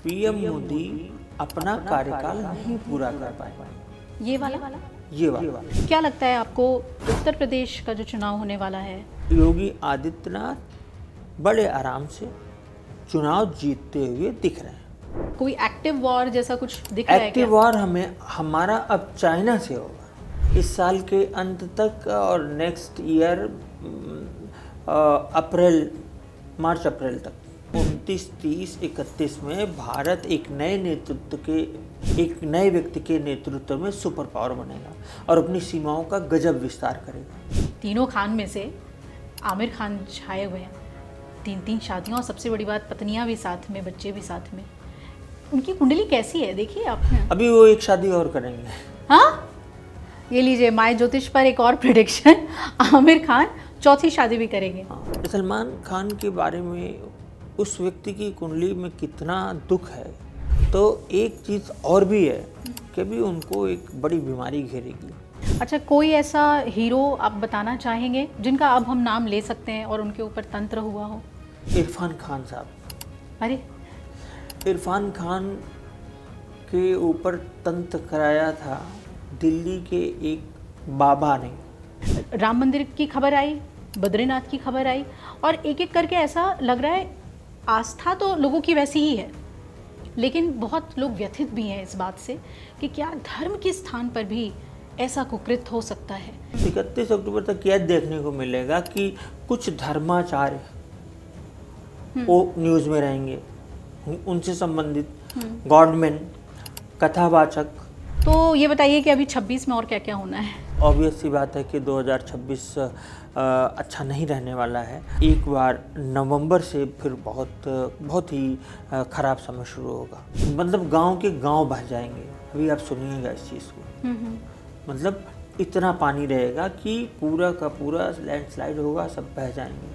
PM Modi अपना कार्यकाल नहीं पूरा कर पाए। ये वाला ये वाला क्या लगता है आपको, उत्तर प्रदेश का जो चुनाव होने वाला है? योगी आदित्यनाथ बड़े आराम से चुनाव जीतते हुए दिख रहे हैं। कोई एक्टिव वॉर जैसा कुछ दिख रहा है एक्टिव क्या? वॉर हमारा अब चाइना से होगा इस साल के अंत तक, और नेक्स्ट ईयर मार्च अप्रैल तक 29, 30, 31 में भारत एक नए व्यक्ति के नेतृत्व में सुपर पावर बनेगा और अपनी सीमाओं का गजब विस्तार करेगा। तीनों खान में से आमिर खान छाए हुए हैं, 3 शादियां, और सबसे बड़ी बात पत्नियां भी साथ में, बच्चे भी साथ में। उनकी कुंडली कैसी है देखिए आपने? अभी वो एक शादी और करेंगे। हाँ, ये लीजिए माय ज्योतिष पर एक और प्रेडिक्शन, आमिर खान चौथी शादी भी करेंगे। सलमान खान के बारे में उस व्यक्ति की कुंडली में कितना दुख है, तो एक चीज़ और भी है कि अभी उनको एक बड़ी बीमारी घेरेगी। अच्छा, कोई ऐसा हीरो आप बताना चाहेंगे जिनका अब हम नाम ले सकते हैं और उनके ऊपर तंत्र हुआ हो? इरफान खान साहब। अरे, इरफान खान के ऊपर तंत्र कराया था दिल्ली के एक बाबा ने। राम मंदिर की खबर आई, बद्रीनाथ की खबर आई, और एक एक करके ऐसा लग रहा है आस्था तो लोगों की वैसी ही है, लेकिन बहुत लोग व्यथित भी हैं इस बात से कि क्या धर्म के स्थान पर भी ऐसा कुकृत हो सकता है। 31 अक्टूबर तक यह देखने को मिलेगा कि कुछ धर्माचार्य वो न्यूज़ में रहेंगे, उनसे संबंधित गॉडमैन, कथावाचक। तो ये बताइए कि अभी 26 में और क्या क्या होना है? ऑब्वियस सी बात है कि 2026 अच्छा नहीं रहने वाला है। एक बार नवंबर से फिर बहुत ही ख़राब समय शुरू होगा। मतलब गांव के गांव बह जाएंगे। अभी आप सुनिएगा इस चीज़ को। मतलब इतना पानी रहेगा कि पूरा का पूरा लैंडस्लाइड होगा, सब बह जाएंगे।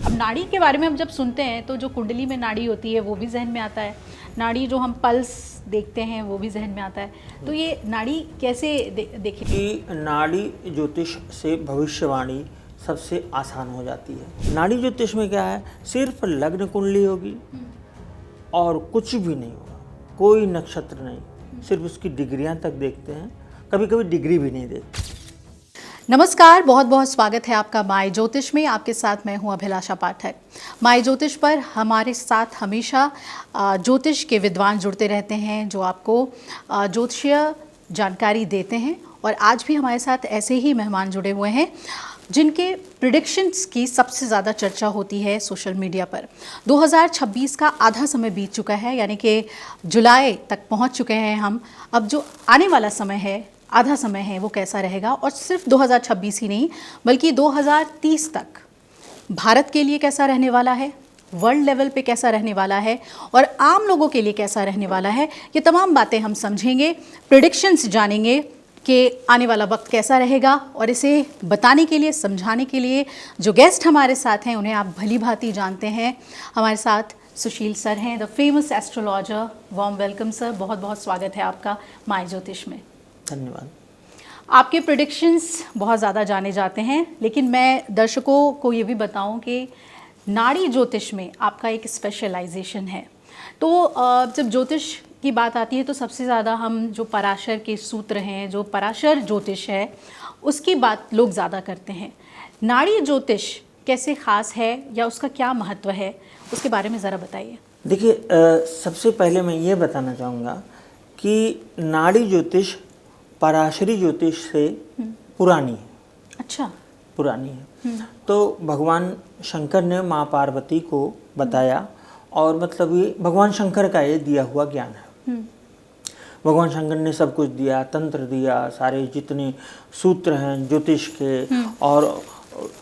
अब नाड़ी के बारे में हम जब सुनते हैं तो जो कुंडली में नाड़ी होती है वो भी जहन में आता है, नाड़ी जो हम पल्स देखते हैं वो भी जहन में आता है। तो ये नाड़ी कैसे देखी? कि नाड़ी ज्योतिष से भविष्यवाणी सबसे आसान हो जाती है। नाड़ी ज्योतिष में क्या है, सिर्फ लग्न कुंडली होगी और कुछ भी नहीं होगा, कोई नक्षत्र नहीं, सिर्फ उसकी डिग्रियां तक देखते हैं, कभी कभी डिग्री भी नहीं देखते। नमस्कार, बहुत बहुत स्वागत है आपका माय ज्योतिष में। आपके साथ मैं हूं अभिलाषा पाठक। माय ज्योतिष पर हमारे साथ हमेशा ज्योतिष के विद्वान जुड़ते रहते हैं जो आपको ज्योतिषीय जानकारी देते हैं, और आज भी हमारे साथ ऐसे ही मेहमान जुड़े हुए हैं जिनके प्रिडिक्शंस की सबसे ज़्यादा चर्चा होती है सोशल मीडिया पर। 2026 का आधा समय बीत चुका है, यानी कि जुलाई तक पहुंच चुके हैं हम। अब जो आने वाला समय है, आधा समय है, वो कैसा रहेगा, और सिर्फ 2026 ही नहीं बल्कि 2030 तक भारत के लिए कैसा रहने वाला है, वर्ल्ड लेवल पे कैसा रहने वाला है, और आम लोगों के लिए कैसा रहने वाला है, ये तमाम बातें हम समझेंगे, प्रेडिक्शंस जानेंगे कि आने वाला वक्त कैसा रहेगा। और इसे बताने के लिए, समझाने के लिए जो गेस्ट हमारे साथ हैं उन्हें आप भली भांति जानते हैं। हमारे साथ सुशील सर हैं, the famous astrologer. Warm welcome sir, बहुत बहुत स्वागत है आपका माय ज्योतिष में। धन्यवाद। आपके प्रेडिक्शंस बहुत ज़्यादा जाने जाते हैं, लेकिन मैं दर्शकों को ये भी बताऊं कि नाड़ी ज्योतिष में आपका एक स्पेशलाइजेशन है। तो जब ज्योतिष की बात आती है तो सबसे ज़्यादा हम जो पराशर के सूत्र हैं, जो पराशर ज्योतिष है, उसकी बात लोग ज़्यादा करते हैं। नाड़ी ज्योतिष कैसे ख़ास है या उसका क्या महत्व है, उसके बारे में ज़रा बताइए। देखिए, सबसे पहले मैं ये बताना चाहूँगा कि नाड़ी ज्योतिष पराशरी ज्योतिष से पुरानी है। अच्छा, पुरानी है। तो भगवान शंकर ने माँ पार्वती को बताया, और मतलब ये भगवान शंकर का ये दिया हुआ ज्ञान है। भगवान शंकर ने सब कुछ दिया, तंत्र दिया, सारे जितने सूत्र हैं ज्योतिष के और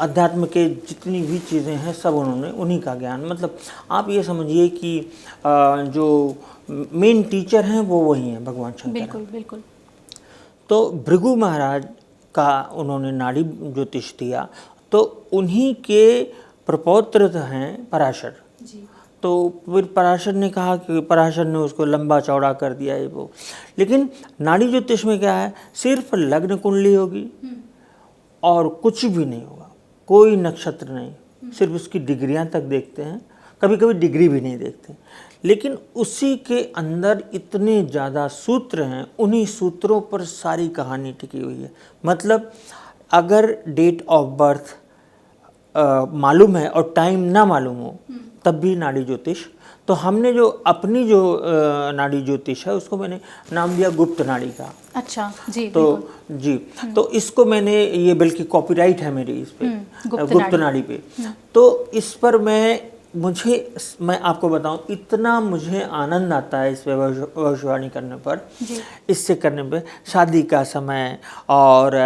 अध्यात्म के जितनी भी चीज़ें हैं सब उन्होंने, उन्हीं का ज्ञान। मतलब आप ये समझिए कि जो मेन टीचर हैं वो वही हैं, भगवान शंकर। बिल्कुल बिल्कुल। तो भृगु महाराज का उन्होंने नाड़ी ज्योतिष दिया, तो उन्हीं के प्रपौत्र हैं पराशर जी। तो फिर पराशर ने कहा कि पराशर ने उसको लंबा चौड़ा कर दिया ये वो। लेकिन नाड़ी ज्योतिष में क्या है, सिर्फ लग्न कुंडली होगी और कुछ भी नहीं होगा, कोई नक्षत्र नहीं, सिर्फ उसकी डिग्रियां तक देखते हैं, कभी कभी डिग्री भी नहीं देखते, लेकिन उसी के अंदर इतने ज़्यादा सूत्र हैं, उन्हीं सूत्रों पर सारी कहानी टिकी हुई है। मतलब अगर डेट ऑफ बर्थ मालूम है और टाइम ना मालूम हो तब भी नाड़ी ज्योतिष। तो हमने जो अपनी जो नाड़ी ज्योतिष है उसको मैंने नाम दिया गुप्त नाड़ी का। अच्छा जी। तो जी, तो इसको मैंने, ये बल्कि कॉपीराइट है मेरी इस पे, गुप्त नाड़ी पे। तो इस पर मैं आपको बताऊं, इतना मुझे आनंद आता है इस पे भविष्यवाणी करने पर, इससे करने पे। शादी का समय और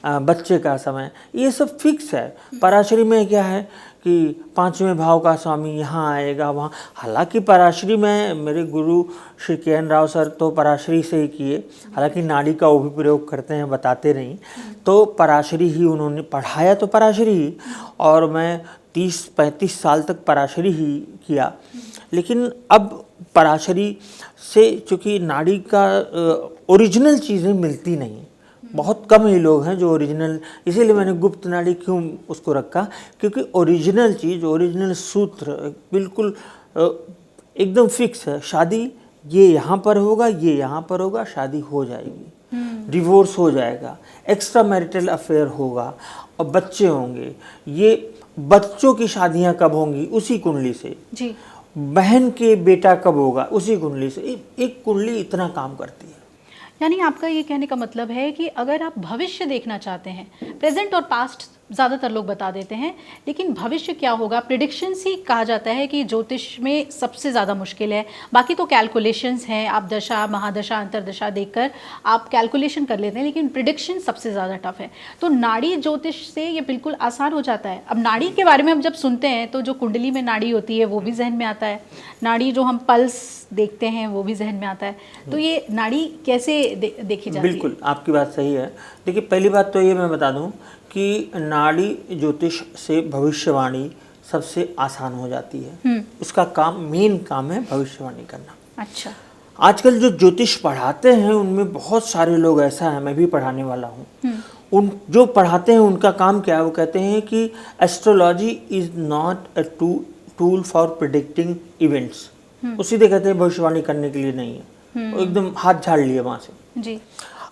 बच्चे का समय ये सब फिक्स है। पराशरी में क्या है कि 5वें भाव का स्वामी यहाँ आएगा वहाँ। हालांकि पराशरी में मेरे गुरु श्री के.एन. राव सर तो पराशरी से ही किए, हालांकि नाड़ी का वो भी प्रयोग करते हैं, बताते नहीं। तो पराशरी ही उन्होंने पढ़ाया, तो पराशरी ही, और मैं 30-35 साल तक पराशरी ही किया। लेकिन अब पराशरी से चूँकि नाड़ी का ओरिजिनल चीज़ें मिलती नहीं, बहुत कम ही लोग हैं जो ओरिजिनल, इसीलिए मैंने गुप्त नाड़ी क्यों उसको रखा, क्योंकि ओरिजिनल चीज़, ओरिजिनल सूत्र बिल्कुल एकदम फिक्स है। शादी ये यहाँ पर होगा, ये यहाँ पर होगा, शादी हो जाएगी, डिवोर्स हो जाएगा, एक्स्ट्रा मैरिटल अफेयर होगा और बच्चे होंगे। ये बच्चों की शादियाँ कब होंगी, उसी कुंडली से जी। बहन के बेटा कब होगा, उसी कुंडली से। एक कुंडली इतना काम करती है। यानी आपका ये कहने का मतलब है कि अगर आप भविष्य देखना चाहते हैं, प्रेजेंट और पास्ट ज़्यादातर लोग बता देते हैं, लेकिन भविष्य क्या होगा, प्रिडिक्शंस ही कहा जाता है कि ज्योतिष में सबसे ज़्यादा मुश्किल है। बाकी तो कैलकुलेशंस हैं, आप दशा, महादशा, अंतरदशा देखकर आप कैलकुलेशन कर लेते हैं, लेकिन प्रिडिक्शन सबसे ज़्यादा टफ है। तो नाड़ी ज्योतिष से ये बिल्कुल आसान हो जाता है। अब नाड़ी के बारे में हम जब सुनते हैं तो जो कुंडली में नाड़ी होती है वो भी जहन में आता है, नाड़ी जो हम पल्स देखते हैं वो भी जहन में आता है। तो ये नाड़ी कैसे देखी जाती है? बिल्कुल आपकी बात सही है। देखिए, पहली बात तो ये मैं बता दूं कि नाड़ी ज्योतिष से भविष्यवाणी सबसे आसान हो जाती है। उसका काम, मेन काम है भविष्यवाणी करना। अच्छा। आजकल जो ज्योतिष पढ़ाते हैं उनमें बहुत सारे लोग ऐसा है, मैं भी पढ़ाने वाला हूँ, उन जो पढ़ाते हैं उनका काम क्या है, वो कहते हैं कि astrology is not a tool for predicting events. वो सीधे कहते हैं भविष्यवाणी करने के लिए नहीं है, वो एकदम हाथ झाड़ लिए वहाँ से जी।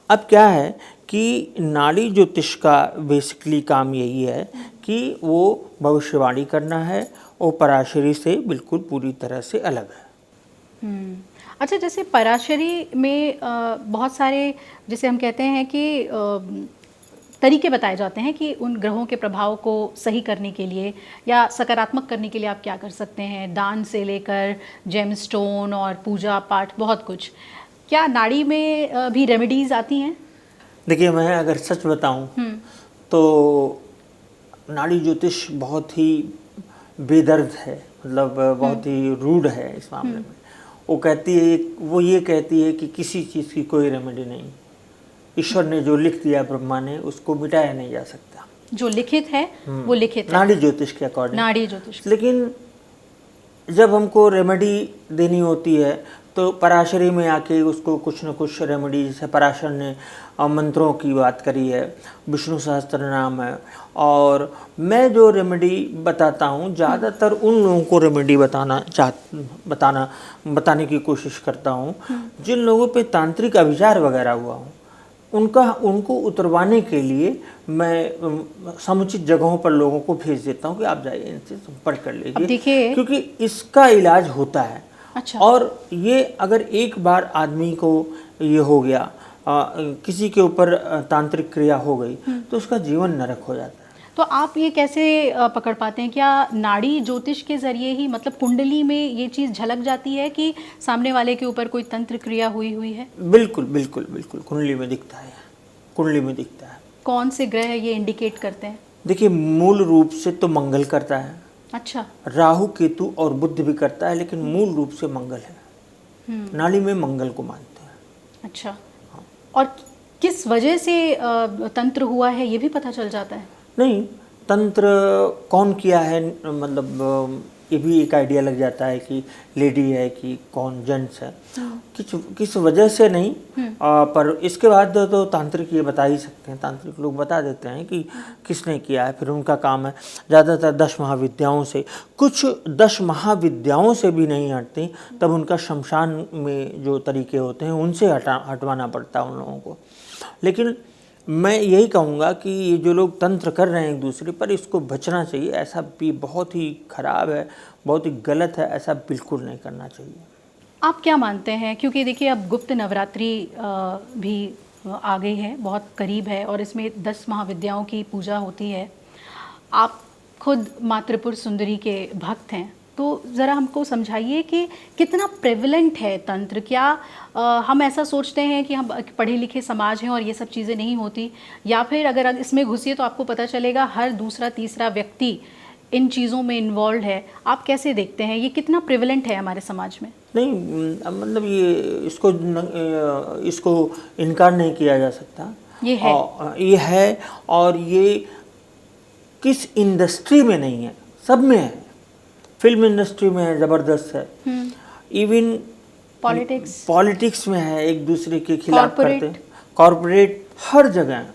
अब क्या है कि नाड़ी ज्योतिष का बेसिकली काम यही है कि वो भविष्यवाणी करना है, वो पराशरी से बिल्कुल पूरी तरह से अलग है। अच्छा, जैसे पराशरी में बहुत सारे, जैसे हम कहते हैं कि तरीके बताए जाते हैं कि उन ग्रहों के प्रभाव को सही करने के लिए या सकारात्मक करने के लिए आप क्या कर सकते हैं, दान से लेकर जेमस्टोन और पूजा पाठ, बहुत कुछ। क्या नाड़ी में भी रेमेडीज आती हैं? देखिए, मैं अगर सच बताऊं तो नाड़ी ज्योतिष बहुत ही बेदर्द है, मतलब बहुत ही रूड है इस मामले में। वो ये कहती है कि किसी चीज़ की कोई रेमेडी नहीं, ईश्वर ने जो लिख दिया ब्रह्मा ने, उसको मिटाया नहीं जा सकता। जो लिखित है वो लिखित है, नाड़ी ज्योतिष के अकॉर्डिंग, नाड़ी ज्योतिष। लेकिन जब हमको रेमेडी देनी होती है तो पराशरी में आके उसको कुछ न कुछ रेमेडी, जैसे पराशर ने मंत्रों की बात करी है, विष्णु सहस्त्र नाम है, और मैं जो रेमेडी बताता हूँ ज़्यादातर उन लोगों को रेमेडी बताने की कोशिश करता हूँ जिन लोगों पे तांत्रिक अभिचार वगैरह हुआ हो। उनको उतरवाने के लिए मैं समुचित जगहों पर लोगों को भेज देता हूँ कि आप जाइए, इनसे संपर्क कर लीजिए, क्योंकि इसका इलाज होता है। अच्छा। और ये अगर एक बार आदमी को ये हो गया, किसी के ऊपर तांत्रिक क्रिया हो गई, तो उसका जीवन नरक हो जाता है। तो आप ये कैसे पकड़ पाते हैं? क्या नाड़ी ज्योतिष के जरिए ही, मतलब कुंडली में ये चीज़ झलक जाती है कि सामने वाले के ऊपर कोई तंत्र क्रिया हुई है? बिल्कुल बिल्कुल बिल्कुल, कुंडली में दिखता है, कुंडली में दिखता है। कौन से ग्रह ये इंडिकेट करते हैं? देखिए, मूल रूप से तो मंगल करता है। अच्छा। राहु, केतु और बुध भी करता है, लेकिन मूल रूप से मंगल है। नाड़ी में मंगल को मानते हैं। अच्छा। हाँ। और किस वजह से तंत्र हुआ है ये भी पता चल जाता है? नहीं, तंत्र कौन किया है, मतलब ये भी एक आइडिया लग जाता है कि लेडी है कि कौन जेंट्स है, किस वजह से नहीं। पर इसके बाद तो तांत्रिक ये बता ही सकते हैं, तांत्रिक लोग बता देते हैं कि किसने किया है। फिर उनका काम है ज़्यादातर 10 महाविद्याओं से, कुछ 10 महाविद्याओं से भी नहीं हटती, तब उनका शमशान में जो तरीके होते हैं उनसे हटवाना पड़ता है उन लोगों को। लेकिन मैं यही कहूँगा कि ये जो लोग तंत्र कर रहे हैं एक दूसरे पर, इसको बचना चाहिए। ऐसा भी बहुत ही खराब है, बहुत ही गलत है, ऐसा बिल्कुल नहीं करना चाहिए। आप क्या मानते हैं, क्योंकि देखिए अब गुप्त नवरात्रि भी आ गई है, बहुत करीब है, और इसमें 10 महाविद्याओं की पूजा होती है। आप खुद माँ त्रिपुर सुंदरी के भक्त हैं, तो ज़रा हमको समझाइए कि कितना प्रेवलेंट है तंत्र। क्या हम ऐसा सोचते हैं कि हम पढ़े लिखे समाज हैं और ये सब चीज़ें नहीं होती, या फिर अगर इसमें घुसिए तो आपको पता चलेगा हर दूसरा तीसरा व्यक्ति इन चीज़ों में इन्वॉल्व है। आप कैसे देखते हैं ये कितना प्रेवलेंट है हमारे समाज में? नहीं, मतलब ये इसको इनकार नहीं किया जा सकता। ये है, ये है, और ये किस इंडस्ट्री में नहीं है, सब में है। फिल्म इंडस्ट्री में है, ज़बरदस्त है। इवन पॉलिटिक्स में है, एक दूसरे के खिलाफ करते हैं। कॉर्पोरेट हर जगह है।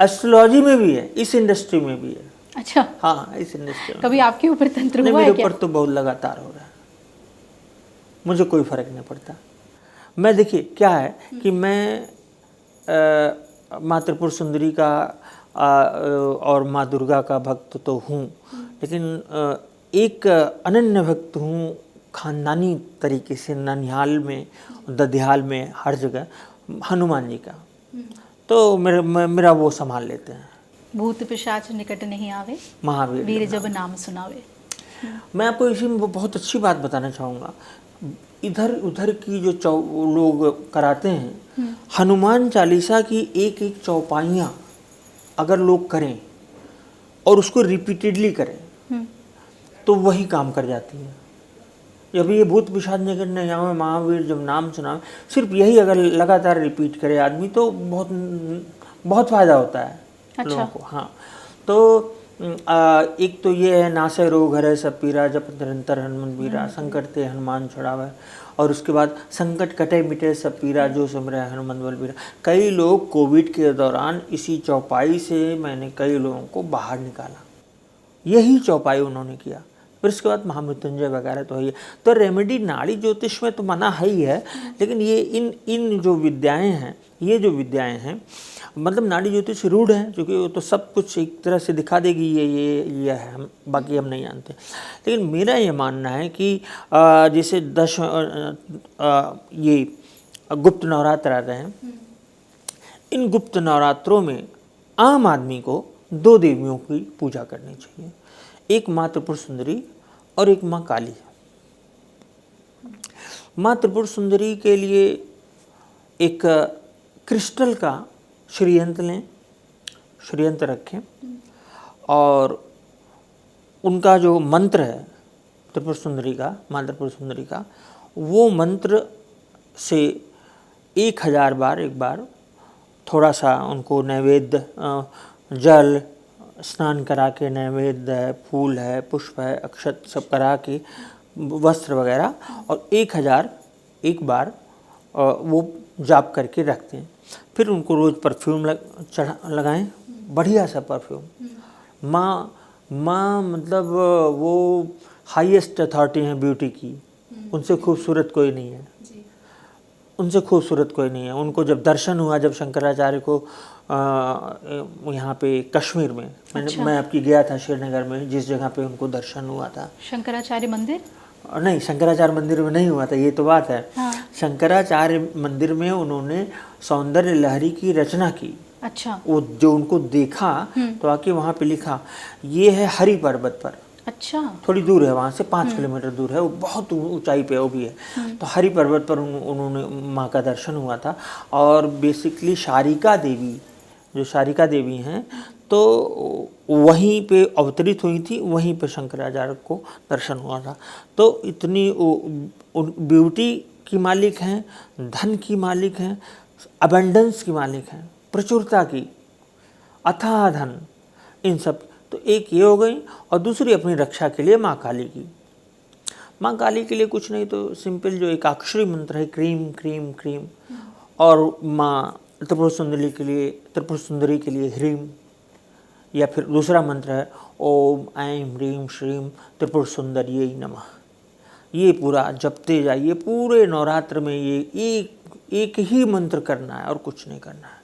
एस्ट्रोलॉजी में भी है, इस इंडस्ट्री में भी है। अच्छा, हाँ, इस इंडस्ट्री में। कभी आपके ऊपर तंत्र हुआ है मेरे क्या? ऊपर तो बहुत लगातार हो रहा है, मुझे कोई फर्क नहीं पड़ता। मैं देखिए क्या है कि मैं माँ त्रिपुर सुंदरी का और माँ दुर्गा का भक्त तो हूँ, लेकिन एक अनन्य भक्त हूँ खानदानी तरीके से, ननिहाल में, ददियाल में, हर जगह हनुमान जी का। तो मेरा वो संभाल लेते हैं। भूत पिशाच निकट नहीं आवे, महावीर वीर जब नाम सुनावे। मैं आपको इसी में बहुत अच्छी बात बताना चाहूँगा। इधर उधर की जो लोग कराते हैं, हनुमान चालीसा की एक एक चौपाइयाँ अगर लोग करें और उसको रिपीटेडली करें तो वही काम कर जाती है। जब ये भूत पिशाच निकट नहीं आवे, महावीर जब नाम सुनावे, सिर्फ यही अगर लगातार रिपीट करे आदमी तो बहुत बहुत फायदा होता है। अच्छा। लोगों को। हाँ, तो एक तो ये है, नासे रोग हरे सब पीरा, जप निरंतर हनुमान बीरा, संकट ते हनुमान छुड़ावे। और उसके बाद संकट कटे मिटे सब पीरा, जो सिमरे हनुमान बल बीरा। कई लोग कोविड के दौरान इसी चौपाई से मैंने कई लोगों को बाहर निकाला, यही चौपाई उन्होंने किया। फिर उसके बाद महामृत्युंजय वगैरह तो है। तो रेमेडी नाड़ी ज्योतिष में तो मना है ही है, लेकिन ये इन जो विद्याएं हैं, ये जो विद्याएं हैं, मतलब नाड़ी ज्योतिष रूढ़ है, क्योंकि वो तो सब कुछ एक तरह से दिखा देगी, ये है, हम बाकी हम नहीं जानते। लेकिन मेरा ये मानना है कि जैसे 10 ये गुप्त नवरात्र आ रहे हैं, इन गुप्त नवरात्रों में आम आदमी को 2 देवियों की पूजा करनी चाहिए, एक माँ त्रिपुर सुंदरी और एक माँ काली। माँ त्रिपुर सुंदरी के लिए एक क्रिस्टल का श्रीयंत्र लें, श्रीयंत्र रखें, और उनका जो मंत्र है त्रिपुर सुंदरी का, माँ त्रिपुर सुंदरी का, वो मंत्र से 1000 बार एक बार थोड़ा सा उनको नैवेद्य, जल स्नान करा के, नैवेद्य है, फूल है, पुष्प है, अक्षत सब करा के, वस्त्र वगैरह, और 1000 एक बार वो जाप करके रखते हैं। फिर उनको रोज़ परफ्यूम लगाएं, बढ़िया सा परफ्यूम। माँ मतलब वो हाईएस्ट अथॉरिटी हैं ब्यूटी की, उनसे खूबसूरत कोई नहीं है, उनसे खूबसूरत कोई नहीं है। उनको जब दर्शन हुआ, जब शंकराचार्य को यहाँ पे कश्मीर में, मैं आपकी गया था श्रीनगर में, जिस जगह पे उनको दर्शन हुआ था, शंकराचार्य मंदिर नहीं, शंकराचार्य मंदिर में नहीं हुआ था, ये तो बात है। हाँ। शंकराचार्य मंदिर में उन्होंने सौंदर्य लहरी की रचना की। अच्छा। वो जो उनको देखा तो आके वहाँ पे लिखा, ये है हरि पर्वत पर। अच्छा। थोड़ी दूर है, वहाँ से 5 किलोमीटर दूर है, वो बहुत ऊंचाई पे वो भी है। तो हरि पर्वत पर उन्होंने माँ का दर्शन हुआ था। और बेसिकली शारिका देवी, जो शारिका देवी हैं, तो वहीं पे अवतरित हुई थी, वहीं पे शंकराचार्य को दर्शन हुआ था। तो इतनी ब्यूटी की मालिक हैं, धन की मालिक हैं, अबंडेंस की मालिक हैं, प्रचुरता की, अथाह धन, इन सब तो एक ये हो गई, और दूसरी अपनी रक्षा के लिए माँ काली की। माँ काली के लिए कुछ नहीं तो सिंपल जो एक अक्षरी मंत्र है, क्रीम क्रीम क्रीम, और माँ त्रिपुर सुंदरी के लिए ह्रीम, या फिर दूसरा मंत्र है ओम ऐं ह्रीं श्रीं त्रिपुर सुंदरिये नमः। ये पूरा जपते जाइए पूरे नवरात्र में, ये एक ही मंत्र करना है और कुछ नहीं करना है।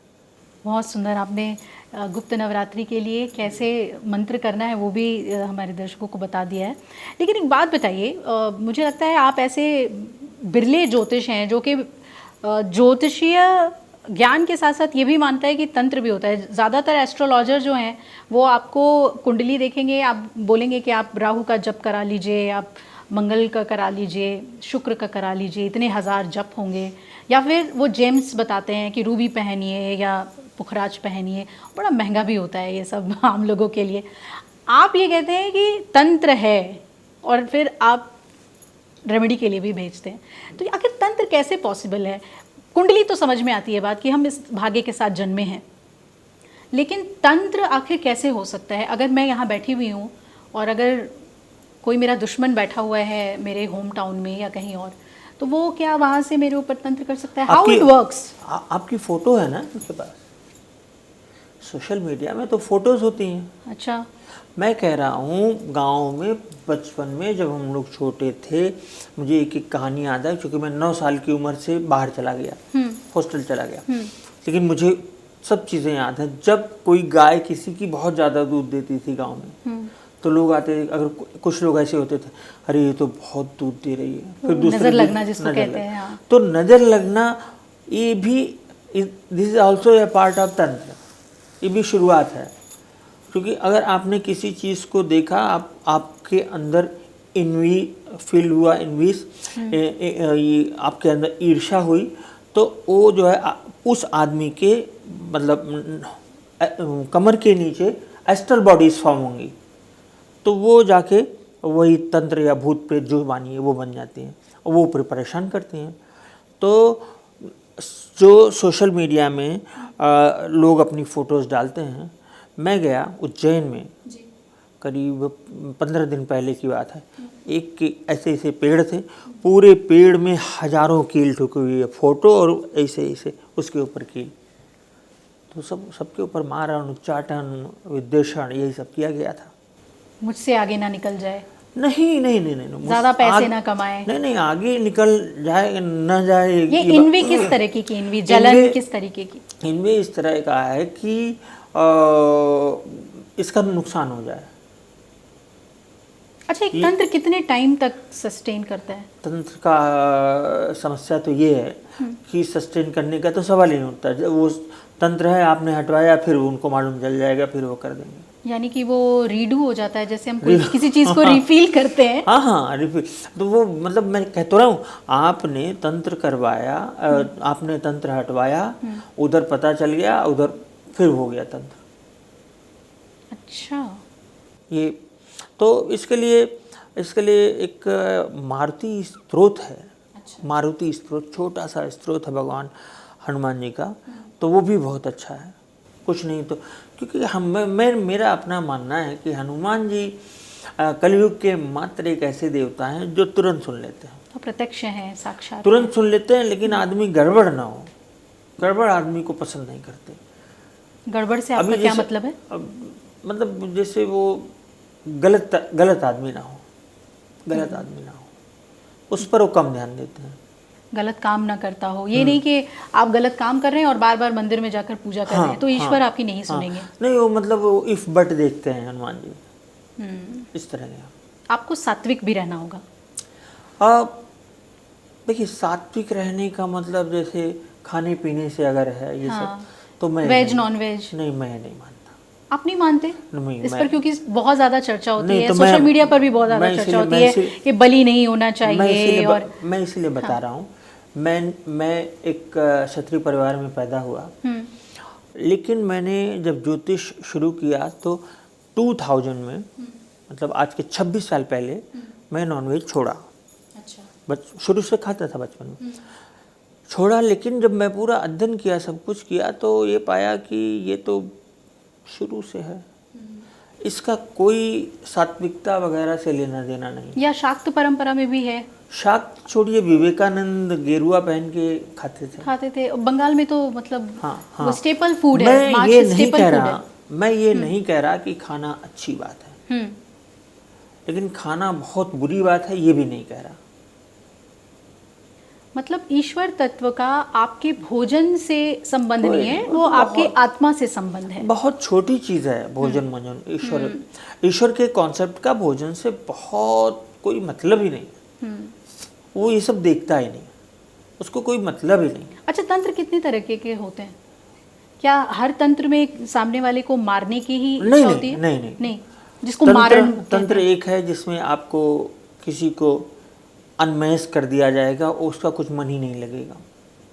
बहुत सुंदर, आपने गुप्त नवरात्रि के लिए कैसे मंत्र करना है वो भी हमारे दर्शकों को बता दिया है। लेकिन एक बात बताइए, मुझे लगता है आप ऐसे बिरले ज्योतिष हैं जो कि ज्योतिषीय ज्ञान के साथ साथ ये भी मानता है कि तंत्र भी होता है। ज़्यादातर एस्ट्रोलॉजर जो हैं वो आपको कुंडली देखेंगे, आप बोलेंगे कि आप राहु का जप करा लीजिए, आप मंगल का करा लीजिए, शुक्र का करा लीजिए, इतने हज़ार जप होंगे, या फिर वो जेम्स बताते हैं कि रूबी पहनिए या पुखराज पहनिए। बड़ा महंगा भी होता है ये सब आम लोगों के लिए। आप ये कहते हैं कि तंत्र है और फिर आप रेमेडी के लिए भी भेजते हैं, तो आखिर तंत्र कैसे पॉसिबल है? कुंडली तो समझ में आती है बात कि हम इस भाग्य के साथ जन्मे हैं, लेकिन तंत्र आखिर कैसे हो सकता है? अगर मैं यहाँ बैठी हुई हूँ और अगर कोई मेरा दुश्मन बैठा हुआ है मेरे होम टाउन में या कहीं और, तो वो क्या वहाँ से मेरे ऊपर तंत्र कर सकता है? How it works? आपकी फ़ोटो है ना उसके पास, सोशल मीडिया में तो फोटोज़ होती हैं। अच्छा, मैं कह रहा हूँ गांव में बचपन में जब हम लोग छोटे थे, मुझे एक एक कहानी याद है, क्योंकि मैं 9 साल की उम्र से बाहर चला गया, हॉस्टल चला गया, लेकिन मुझे सब चीज़ें याद हैं। जब कोई गाय किसी की बहुत ज़्यादा दूध देती थी गांव में, तो लोग आते, अगर कुछ लोग ऐसे होते थे, अरे ये तो बहुत दूध दे रही है, फिर दूसरे नजर लगना जिसको कहते हैं। हाँ। तो नज़र लगना ये भी, this is also a part of तंत्र, ये भी शुरुआत है। क्योंकि अगर आपने किसी चीज़ को देखा, आपके अंदर इन्वी फील हुआ, इन्वीस ये आपके अंदर ईर्ष्या हुई, तो वो जो है उस आदमी के मतलब कमर के नीचे एस्ट्रल बॉडीज फॉर्म होंगी, तो वो जाके वही तंत्र या भूत प्रेत जो मानिए वो बन जाती हैं और वो ऊपर परेशान करती हैं। तो जो सोशल मीडिया में लोग अपनी फ़ोटोज़ डालते हैं, मैं गया उज्जैन में करीब 15 दिन पहले की बात है, एक के ऐसे ऐसे पेड़ थे, पूरे पेड़ में हज़ारों कील ठुकी हुई है, फ़ोटो और ऐसे ऐसे उसके ऊपर कील, तो सबके ऊपर मारण, उच्चाटन, विद्वेषण यही सब किया गया था। मुझसे आगे ना निकल जाए, नहीं, ज़्यादा पैसे ना कमाए, नहीं, आगे निकल जाए न जाए। ये इन्वी किस तरह की इन्वी, जलन किस तरीके की? इनमें इस तरह का है कि इसका नुकसान हो जाए। अच्छा, एक तंत्र कितने टाइम तक सस्टेन करता है? तंत्र का समस्या तो ये है कि सस्टेन करने का तो सवाल ही नहीं उठता। जब वो तंत्र है, आपने हटवाया, फिर उनको मालूम चल जाएगा, फिर वो कर देंगे। यानी कि वो रीडू हो जाता है, जैसे हम कोई किसी चीज़ को रिफिल करते हैं। हाँ, रिफिल। तो वो मतलब मैं कह तो रहा हूँ, आपने तंत्र करवाया, आपने तंत्र हटवाया, उधर पता चल गया, उधर फिर हो गया तंत्र। अच्छा, ये तो इसके लिए एक मारुति स्त्रोत है। अच्छा। मारुति स्त्रोत, छोटा सा स्त्रोत है भगवान हनुमान जी का, तो वो भी बहुत अच्छा है। कुछ नहीं तो, क्योंकि मेरा अपना मानना है कि हनुमान जी कलयुग के मात्र एक ऐसे देवता हैं जो तुरंत सुन लेते हैं, तो प्रत्यक्ष हैं, साक्षात तुरंत सुन लेते हैं, लेकिन आदमी गड़बड़ ना हो। गड़बड़ आदमी को पसंद नहीं करते। गड़बड़ से आपका क्या मतलब है? मतलब जैसे वो गलत आदमी ना हो, गलत आदमी ना हो, उस पर वो कम ध्यान देते हैं। गलत काम ना करता हो, ये नहीं कि आप गलत काम कर रहे हैं और बार बार मंदिर में जाकर पूजा कर रहे हैं, तो ईश्वर आपकी नहीं सुनेंगे। नहीं, वो मतलब वो इफ बट देखते हैं हनुमान जी, इस तरह के। आपको सात्विक भी रहना होगा। देखिए, सात्विक रहने का मतलब जैसे खाने पीने से अगर है ये सब, तो मैं वेज नॉन वेज नहीं, मैं नहीं मानता। आप नहीं मानते नहीं, इस पर? क्योंकि बहुत ज़्यादा चर्चा होती है, तो सोशल मीडिया पर भी बहुत ज़्यादा चर्चा होती है कि बलि नहीं होना चाहिए। और मैं इसीलिए बता रहा हूँ, मैं एक क्षत्रिय परिवार में पैदा हुआ, लेकिन मैंने जब ज्योतिष शुरू किया तो 2000 में, मतलब आज के 26 साल पहले, मैं नॉनवेज छोड़ा। अच्छा। शुरू से खाता था बचपन में, छोड़ा, लेकिन जब मैं पूरा अध्ययन किया, सब कुछ किया, तो ये पाया कि ये तो शुरू से है, इसका कोई सात्विकता वगैरह से लेना देना नहीं। या शाक्त परंपरा में भी है? शाक्त छोड़िए, विवेकानंद गेरुआ पहन के खाते थे। बंगाल में तो मतलब हाँ, वो स्टेपल फूड है। मैं मार्च ये नहीं स्टेपल कह फूड रहा, है। मैं ये नहीं कह रहा कि खाना अच्छी बात है, हम्म। लेकिन खाना बहुत बुरी बात है ये भी नहीं कह रहा। मतलब ईश्वर तत्व का आपके भोजन से संबंध कोई नहीं है, नहीं, वो तो आपके बहुत- आत्मा से संबंध है। बहुत छोटी चीज़ है भोजन भोजन। ईश्वर के कॉन्सेप्ट का भोजन से बहुत कोई मतलब ही नहीं। वो ये सब देखता ही नहीं, उसको कोई मतलब ही नहीं। अच्छा, तंत्र कितने तरह के होते हैं? क्या हर तंत्र में सामने वाले को मारने की ही इच्छा होती है? नहीं, जिसको मारण तंत्र एक है जिसमें आपको किसी को अनमैस कर दिया जाएगा, उसका कुछ मन ही नहीं लगेगा,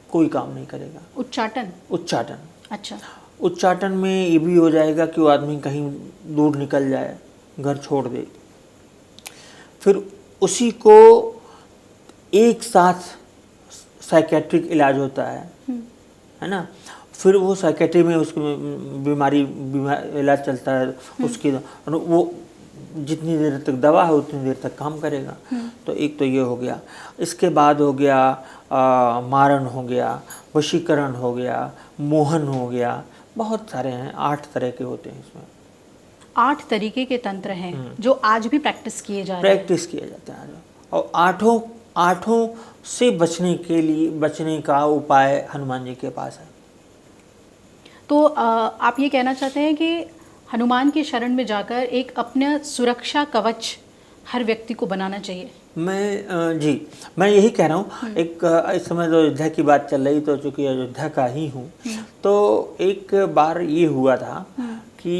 कोई काम नहीं करेगा। उच्चाटन। अच्छा। उच्चाटन में ये भी हो जाएगा कि वो आदमी कहीं दूर निकल जाए, घर छोड़ दे, फिर उसी को एक साथ साइकेट्रिक इलाज होता है ना। फिर वो साइकेट्री में उसकी बीमारी इलाज चलता है, उसकी वो जितनी देर तक दवा है उतनी देर तक काम करेगा। तो एक तो ये हो गया, इसके बाद हो गया मारण हो गया, वशीकरण हो गया, मोहन हो गया, बहुत सारे हैं, 8 तरह के होते हैं इसमें। 8 तरीके के तंत्र हैं जो आज भी प्रैक्टिस किए जा रहे हैं। प्रैक्टिस किए जाते हैं और आठों से बचने का उपाय हनुमान जी के पास है। तो आप ये कहना चाहते हैं कि हनुमान की शरण में जाकर एक अपना सुरक्षा कवच हर व्यक्ति को बनाना चाहिए? मैं यही कह रहा हूँ। एक इस समय तो अयोध्या की बात चल रही, तो चूँकि अयोध्या का ही हूँ, तो एक बार ये हुआ था कि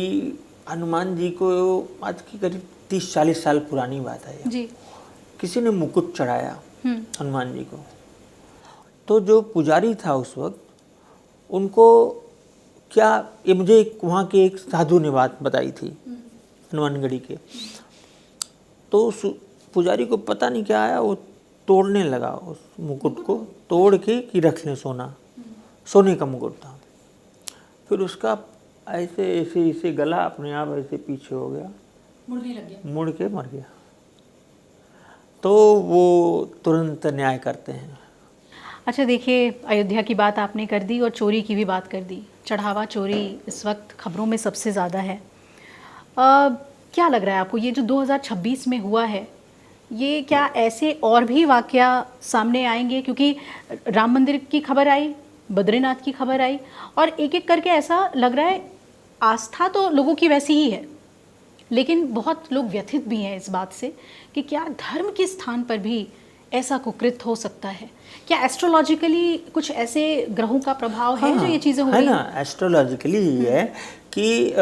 हनुमान जी को, आज की करीब 30-40 साल पुरानी बात है जी, किसी ने मुकुट चढ़ाया हनुमान जी को। तो जो पुजारी था उस वक्त, उनको क्या, ये मुझे वहाँ के एक साधु ने बात बताई थी हनुमानगढ़ी के। तो उस पुजारी को पता नहीं क्या आया, वो तोड़ने लगा उस मुकुट को, तोड़ के कि रख लें, सोने का मुकुट था। फिर उसका ऐसे गला अपने आप ऐसे पीछे हो गया, मुड़ने लग गया, मुड़ के मर गया। तो वो तुरंत न्याय करते हैं। अच्छा, देखिए, अयोध्या की बात आपने कर दी और चोरी की भी बात कर दी। चढ़ावा चोरी इस वक्त खबरों में सबसे ज़्यादा है। क्या लग रहा है आपको, ये जो 2026 में हुआ है, ये क्या ऐसे और भी वाकया सामने आएंगे? क्योंकि राम मंदिर की खबर आई, बद्रीनाथ की खबर आई, और एक एक करके ऐसा लग रहा है, आस्था तो लोगों की वैसी ही है, लेकिन बहुत लोग व्यथित भी हैं इस बात से कि क्या धर्म के स्थान पर भी ऐसा कुकृत हो सकता है? क्या एस्ट्रोलॉजिकली कुछ ऐसे ग्रहों का प्रभाव है जो ये चीज़ें हो रही हैं? है ना, एस्ट्रोलॉजिकली ये है कि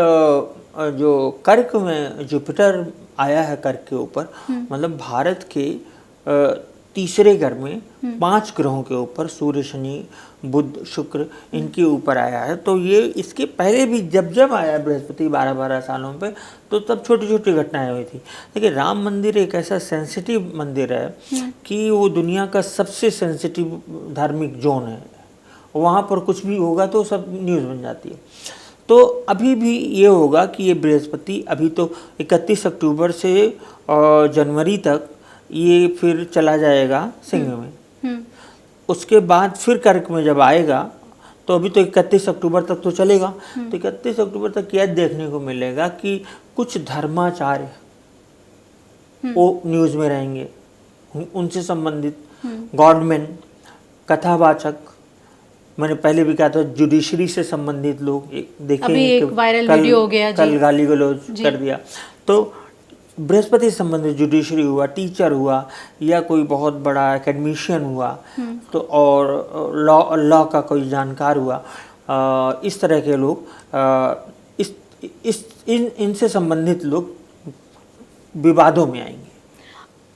जो कर्क में जुपिटर आया है कर्क के ऊपर, मतलब भारत के तीसरे घर में 5 ग्रहों के ऊपर, सूर्य, शनि, बुध, शुक्र, इनके ऊपर आया है। तो ये इसके पहले भी जब आया बृहस्पति 12-12 सालों पे, तो तब छोटी छोटी घटनाएं हुई थी। देखिए, राम मंदिर एक ऐसा सेंसिटिव मंदिर है कि वो दुनिया का सबसे सेंसिटिव धार्मिक जोन है। वहाँ पर कुछ भी होगा तो सब न्यूज़ बन जाती है। तो अभी भी ये होगा कि ये बृहस्पति अभी तो 31 अक्टूबर से जनवरी तक ये फिर चला जाएगा सिंह में। उसके बाद फिर कर्क में जब आएगा, तो अभी तो 31 अक्टूबर तक तो चलेगा। तो 31 अक्टूबर तक यह देखने को मिलेगा कि कुछ धर्माचार्य वो न्यूज़ में रहेंगे, उनसे संबंधित गवर्नमेंट, कथावाचक, मैंने पहले भी कहा था, जुडिशरी से संबंधित लोग देखें। अभी एक वायरल वीडियो हो गया, कल गाली गलौज कर दिया। तो बृहस्पति से संबंधित जुडिशरी हुआ, टीचर हुआ, या कोई बहुत बड़ा एकेडमिशियन हुआ, तो और लॉ का कोई जानकार हुआ, इस तरह के लोग, इनसे संबंधित लोग विवादों में आएंगे।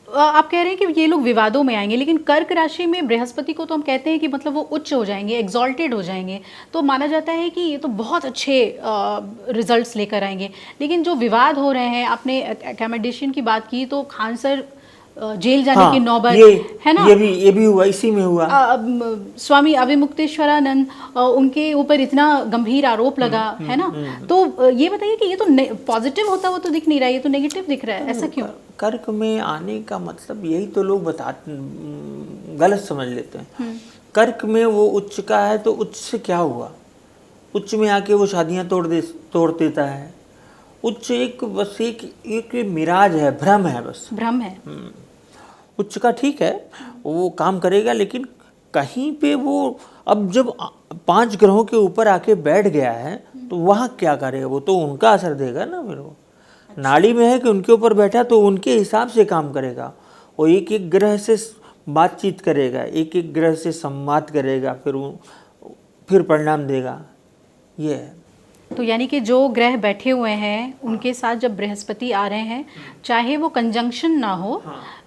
आप कह रहे हैं कि ये लोग विवादों में आएंगे, लेकिन कर्क राशि में बृहस्पति को तो हम कहते हैं कि मतलब वो उच्च हो जाएंगे, एग्जॉल्टेड हो जाएंगे, तो माना जाता है कि ये तो बहुत अच्छे रिजल्ट्स लेकर आएंगे। लेकिन जो विवाद हो रहे हैं, आपने अकोमोडेशन की बात की, तो खान सर जेल जाने की नौबत, है ना? ये भी हुआ, इसी में हुआ। स्वामी अविमुक्तेश्वरानंद, उनके ऊपर इतना गंभीर आरोप लगा, है ना? तो ये बताइए कि ये तो पॉजिटिव होता हुआ तो दिख नहीं रहा है, ये तो नेगेटिव दिख रहा है, ऐसा क्यों? कर्क में आने का मतलब यही तो लोग गलत समझ लेते हैं। कर्क में वो उच्च का है तो उच्च से क्या हुआ? उच्च में आके वो शादियां तोड़ देता है। उच्च बस एक मिराज है, भ्रम है, बस भ्रम है। उच्च का ठीक है, वो काम करेगा, लेकिन कहीं पे वो अब जब 5 ग्रहों के ऊपर आके बैठ गया है तो वहाँ क्या करेगा? वो तो उनका असर देगा ना। फिर वो नाड़ी में है कि उनके ऊपर बैठा तो उनके हिसाब से काम करेगा। वो एक एक ग्रह से बातचीत करेगा, एक एक ग्रह से संवाद करेगा, फिर परिणाम देगा। ये है। तो यानी कि जो ग्रह बैठे हुए हैं उनके साथ जब बृहस्पति आ रहे हैं, चाहे वो कंजंक्शन ना हो,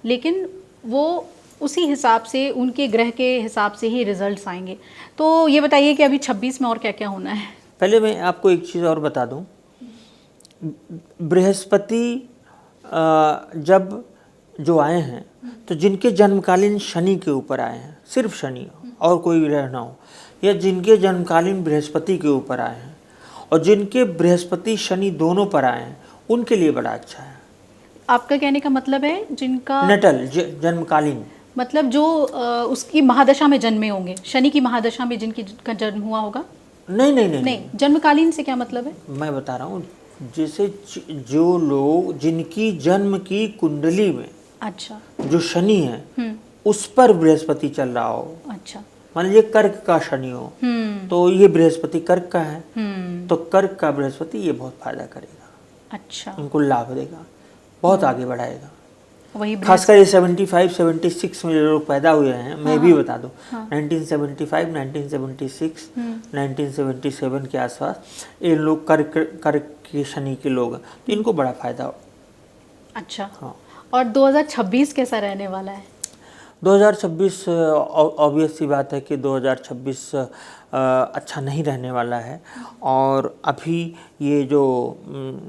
लेकिन वो उसी हिसाब से, उनके ग्रह के हिसाब से ही रिजल्ट्स आएंगे। तो ये बताइए कि अभी 26 में और क्या क्या होना है? पहले मैं आपको एक चीज़ और बता दूं। बृहस्पति जब जो आए हैं तो जिनके जन्मकालीन शनि के ऊपर आए हैं, सिर्फ शनि और कोई ग्रह ना हो, या जिनके जन्मकालीन बृहस्पति के ऊपर आए हैं और जिनके बृहस्पति शनि दोनों पर आए हैं, उनके लिए बड़ा अच्छा है। आपका कहने का मतलब है जिनका नटल जन्मकालीन, मतलब जो उसकी महादशा में जन्मे होंगे, शनि की महादशा में जिनका जन्म हुआ होगा? नहीं, जन्मकालीन से क्या मतलब है? मैं बता रहा हूँ, जैसे जो लोग जिनकी जन्म की कुंडली में अच्छा जो शनि है उस पर बृहस्पति चल रहा हो, अच्छा, मान लीजिए कर्क का शनि हो तो ये बृहस्पति कर्क का है, तो कर्क का बृहस्पति ये बहुत फायदा करेगा। अच्छा, उनको लाभ देगा, बहुत आगे बढ़ाएगा। वही खासकर ये 75-76 में जो लोग पैदा हुए हैं, मैं भी बता दूं, 1975, 1976, 1977 के आसपास ये लोग कर्क के शनि के लोग हैं, तो इनको बड़ा फायदा हो। अच्छा, हाँ। और 2026 कैसा रहने वाला है? 2026 ऑब्वियस सी बात है कि 2026 अच्छा नहीं रहने वाला है। और अभी ये जो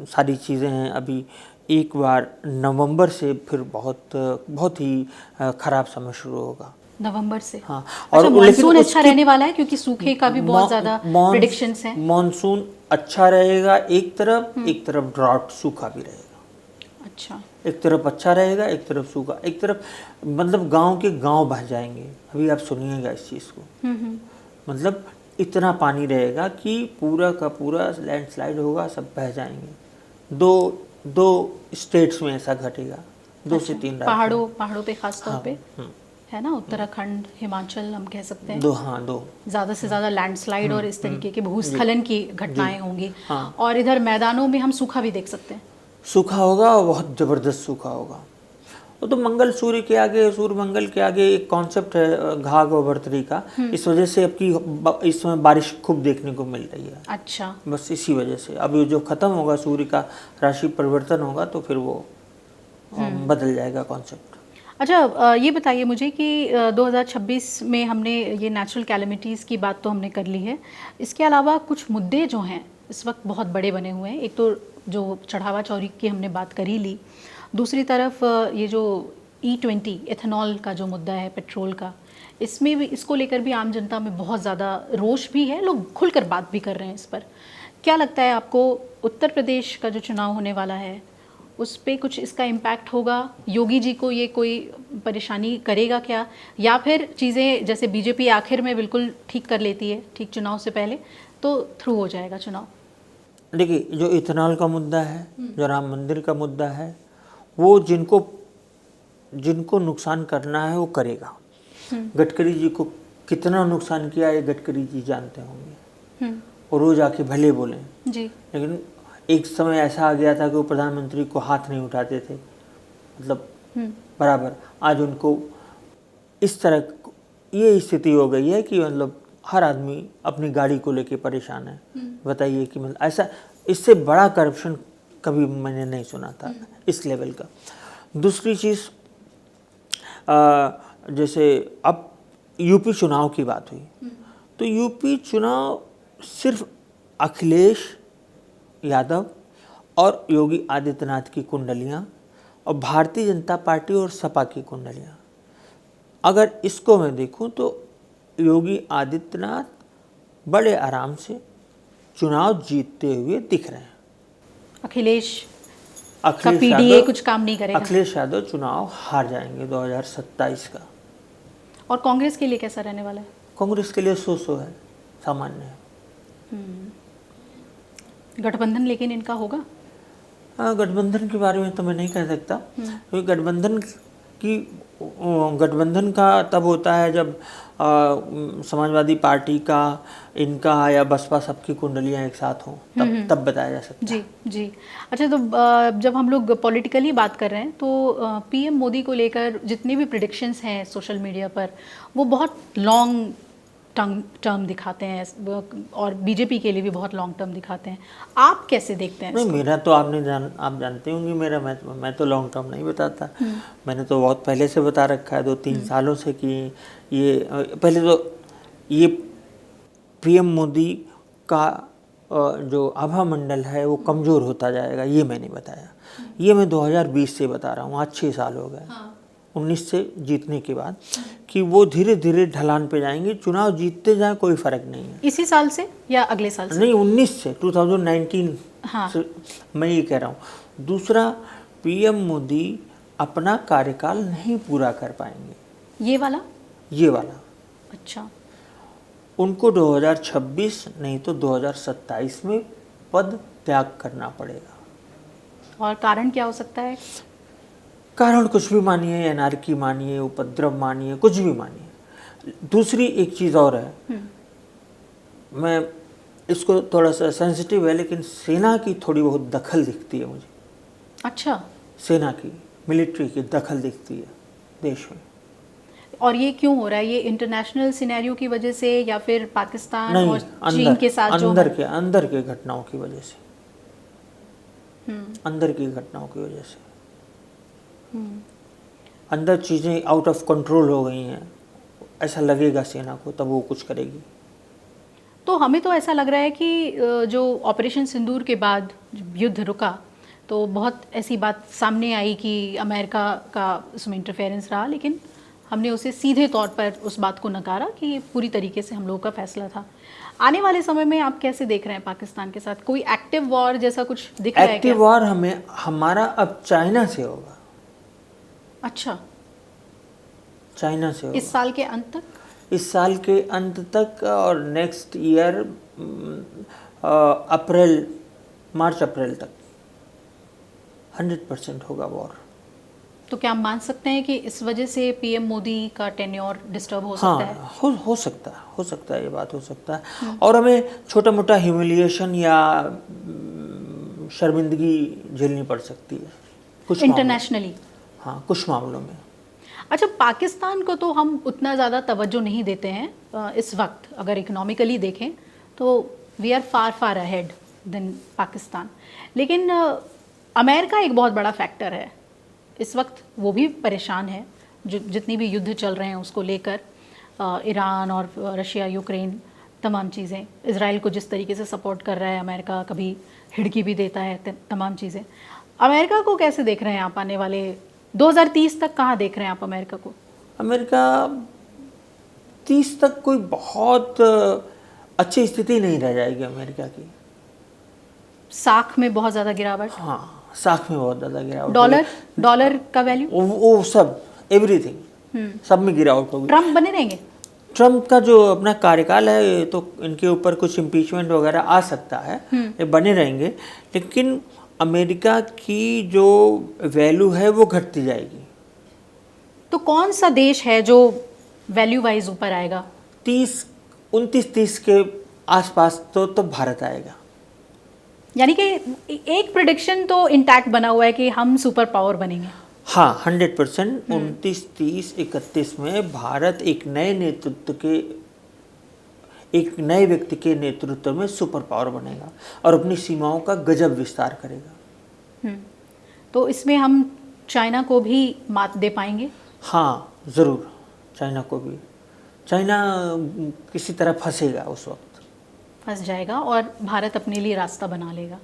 सारी चीज़ें हैं, अभी एक बार नवंबर से फिर बहुत ही ख़राब समय शुरू होगा। नवंबर से? हाँ। और मानसून अच्छा रहने वाला है क्योंकि सूखे का भी बहुत ज़्यादा प्रेडिक्शंस हैं। मानसून अच्छा रहेगा एक तरफ ड्राउट, सूखा भी रहेगा। अच्छा, एक तरफ अच्छा रहेगा, एक तरफ सूखा, एक तरफ मतलब गांव के गांव बह जाएंगे। अभी आप सुनिएगा इस चीज़ को। मतलब इतना पानी रहेगा कि पूरा का पूरा लैंडस्लाइड होगा, सब बह जाएंगे। दो स्टेट्स में ऐसा घटेगा, 2 से 3 पहाड़ों पे खास तौर पे, है ना? उत्तराखंड, हिमाचल हम कह सकते हैं। दो ज़्यादा से ज़्यादा लैंडस्लाइड और इस तरीके के भूस्खलन की घटनाएं होंगी। और इधर मैदानों में हम सूखा भी देख सकते हैं। सूखा होगा और बहुत ज़बरदस्त सूखा होगा। वो तो मंगल सूर्य के आगे, सूर्य मंगल के आगे एक कॉन्सेप्ट है घाघ और भर्तरी का, इस वजह से अब इस समय बारिश खूब देखने को मिल रही है। अच्छा, बस इसी वजह से। अब जो ख़त्म होगा, सूर्य का राशि परिवर्तन होगा तो फिर वो बदल जाएगा कॉन्सेप्ट। अच्छा, ये बताइए मुझे कि 2026 में हमने ये नेचुरल कैलेमिटीज़ की बात तो हमने कर ली है, इसके अलावा कुछ मुद्दे जो हैं इस वक्त बहुत बड़े बने हुए हैं। एक तो जो चढ़ावा चौरी की हमने बात कर ही ली, दूसरी तरफ ये जो E20 एथेनॉल का जो मुद्दा है, पेट्रोल का, इसमें भी, इसको लेकर भी आम जनता में बहुत ज़्यादा रोष भी है, लोग खुलकर बात भी कर रहे हैं इस पर। क्या लगता है आपको, उत्तर प्रदेश का जो चुनाव होने वाला है उस पर कुछ इसका इम्पैक्ट होगा? योगी जी को ये कोई परेशानी करेगा क्या, या फिर चीज़ें जैसे बीजेपी आखिर में बिल्कुल ठीक कर लेती है, ठीक चुनाव से पहले, तो थ्रू हो जाएगा चुनाव? देखिए, जो इथेनॉल का मुद्दा है, जो राम मंदिर का मुद्दा है, वो जिनको नुकसान करना है वो करेगा। गडकरी जी को कितना नुकसान किया ये गडकरी जी जानते होंगे, और रोज आके भले बोले जी। लेकिन एक समय ऐसा आ गया था कि वो प्रधानमंत्री को हाथ नहीं उठाते थे, मतलब बराबर। आज उनको इस तरह ये स्थिति हो गई है कि मतलब हर आदमी अपनी गाड़ी को लेके परेशान है। बताइए कि मतलब ऐसा, इससे बड़ा करप्शन कभी मैंने नहीं सुना था इस लेवल का। दूसरी चीज़, जैसे अब यूपी चुनाव की बात हुई, तो यूपी चुनाव सिर्फ अखिलेश यादव और योगी आदित्यनाथ की कुंडलियाँ और भारतीय जनता पार्टी और सपा की कुंडलियाँ, अगर इसको मैं देखूं तो योगी आदित्यनाथ बड़े आराम से चुनाव जीतते हुए दिख रहे हैं। अखिलेश का पीडीए कुछ काम नहीं करेगा। अखिलेश यादव चुनाव हार जाएंगे 2027 का। और कांग्रेस के लिए कैसा रहने वाला है? कांग्रेस के लिए सो है, सामान्य है। गठबंधन लेकिन इनका होगा? गठबंधन के बारे में तो मैं नहीं कह सकता, क्योंकि गठबंधन का तब होता है जब समाजवादी पार्टी का, इनका या बसपा सबकी कुंडलियां एक साथ हों, तब बताया जा सकता है। जी जी। अच्छा, तो जब हम लोग पॉलिटिकली बात कर रहे हैं तो पीएम मोदी को लेकर जितने भी प्रिडिक्शंस हैं सोशल मीडिया पर, वो बहुत लॉन्ग टर्म दिखाते हैं और बीजेपी के लिए भी बहुत लॉन्ग टर्म दिखाते हैं। आप कैसे देखते हैं? नहीं, मेरा तो आप जानते होंगे मेरा, मैं तो लॉन्ग टर्म नहीं बताता। मैंने तो बहुत पहले से बता रखा है, 2-3 सालों से, कि ये पहले तो ये पीएम मोदी का जो आभा मंडल है वो कमज़ोर होता जाएगा, ये मैंने बताया। ये मैं 2020 से बता रहा हूँ, आज 6 साल हो गए। 19 से जीतने के बाद कि वो धीरे धीरे ढलान पे जाएंगे, चुनाव जीतते जाए कोई फर्क नहीं है। इसी साल से या अगले साल से? नहीं, 19 से, 2019 से मैं ये कह रहा हूँ। दूसरा, पीएम मोदी अपना कार्यकाल नहीं पूरा कर पाएंगे। ये वाला? अच्छा। उनको 2026 नहीं तो 2027 में पद त्याग करना पड़ेगा। और कारण क्या हो सकता है? कारण कुछ भी मानिए, एनार्की मानिए, उपद्रव मानिए, कुछ भी मानिए। दूसरी एक चीज़ और है, मैं इसको थोड़ा सा सेंसिटिव है, लेकिन सेना की थोड़ी बहुत दखल दिखती है मुझे। अच्छा। सेना की, मिलिट्री की दखल दिखती है देश में। और ये क्यों हो रहा है? ये इंटरनेशनल सिनेरियो की वजह से या फिर पाकिस्तान नहीं, और चीन के साथ अंदर के घटनाओं की वजह से, अंदर की घटनाओं की वजह से अंदर चीज़ें आउट ऑफ कंट्रोल हो गई हैं, ऐसा लगेगा सेना को, तब वो कुछ करेगी। तो हमें तो ऐसा लग रहा है कि जो ऑपरेशन सिंदूर के बाद युद्ध रुका, तो बहुत ऐसी बात सामने आई कि अमेरिका का उसमें इंटरफेरेंस रहा, लेकिन हमने उसे सीधे तौर पर उस बात को नकारा कि ये पूरी तरीके से हम लोगों का फैसला था। आने वाले समय में आप कैसे देख रहे हैं पाकिस्तान के साथ? कोई एक्टिव वॉर जैसा कुछ दिख रहा है क्या? एक्टिव वॉर हमारा अब चाइना से होगा। अच्छा, चाइना से होगा इस साल के अंत तक? इस साल के अंत तक, और नेक्स्ट ईयर मार्च अप्रैल तक 100% होगा वॉर। तो क्या हम मान सकते हैं कि इस वजह से पीएम मोदी का टेन्योर डिस्टर्ब हो सकता है? हो सकता है, ये बात हो सकता है। और हमें छोटा मोटा ह्यूमिलिएशन या शर्मिंदगी झेलनी पड़ सकती है कुछ इंटरनेशनली। हाँ, कुछ मामलों में। अच्छा, पाकिस्तान को तो हम उतना ज़्यादा तवज्जो नहीं देते हैं इस वक्त। अगर इकोनॉमिकली देखें तो we are far ahead than Pakistan. लेकिन अमेरिका एक बहुत बड़ा फैक्टर है इस वक्त, वो भी परेशान है जो जितनी भी युद्ध चल रहे हैं उसको लेकर। ईरान और रशिया, यूक्रेन, तमाम चीज़ें, इजराइल को जिस तरीके से सपोर्ट कर रहा है अमेरिका, कभी हिड़की भी देता है, तमाम चीज़ें। अमेरिका को कैसे देख रहे हैं आप? आने वाले 2030 तक कहाँ देख रहे हैं आप अमेरिका को? अमेरिका 30 तक कोई बहुत अच्छी स्थिति नहीं रह जाएगी अमेरिका की। साख में बहुत ज़्यादा गिरावट? हाँ, साख में बहुत ज़्यादा गिरावट। डॉलर का वैल्यू, वो सब, एवरीथिंग, सब में गिरावट होगी। ट्रम्प बने रहेंगे? ट्रम्प का जो अपना कार्यकाल है, तो इनके ऊपर कुछ इम्पीचमेंट वगैरह आ सकता है, ये बने रहेंगे, लेकिन अमेरिका की जो वैल्यू है वो घटती जाएगी। तो कौन सा देश है जो वैल्यू वाइज ऊपर आएगा? 29-30 के आसपास तो भारत आएगा। यानी कि एक प्रेडिक्शन तो इंटैक्ट बना हुआ है कि हम सुपर पावर बनेंगे। हाँ, 100%। 29, 30, 31 में भारत एक नए व्यक्ति के नेतृत्व में सुपर पावर बनेगा और अपनी सीमाओं का गजब विस्तार करेगा। तो इसमें हम चाइना को भी मात दे पाएंगे? हाँ, ज़रूर, चाइना को भी। चाइना किसी तरह फंसेगा, उस वक्त फंस जाएगा और भारत अपने लिए रास्ता बना लेगा।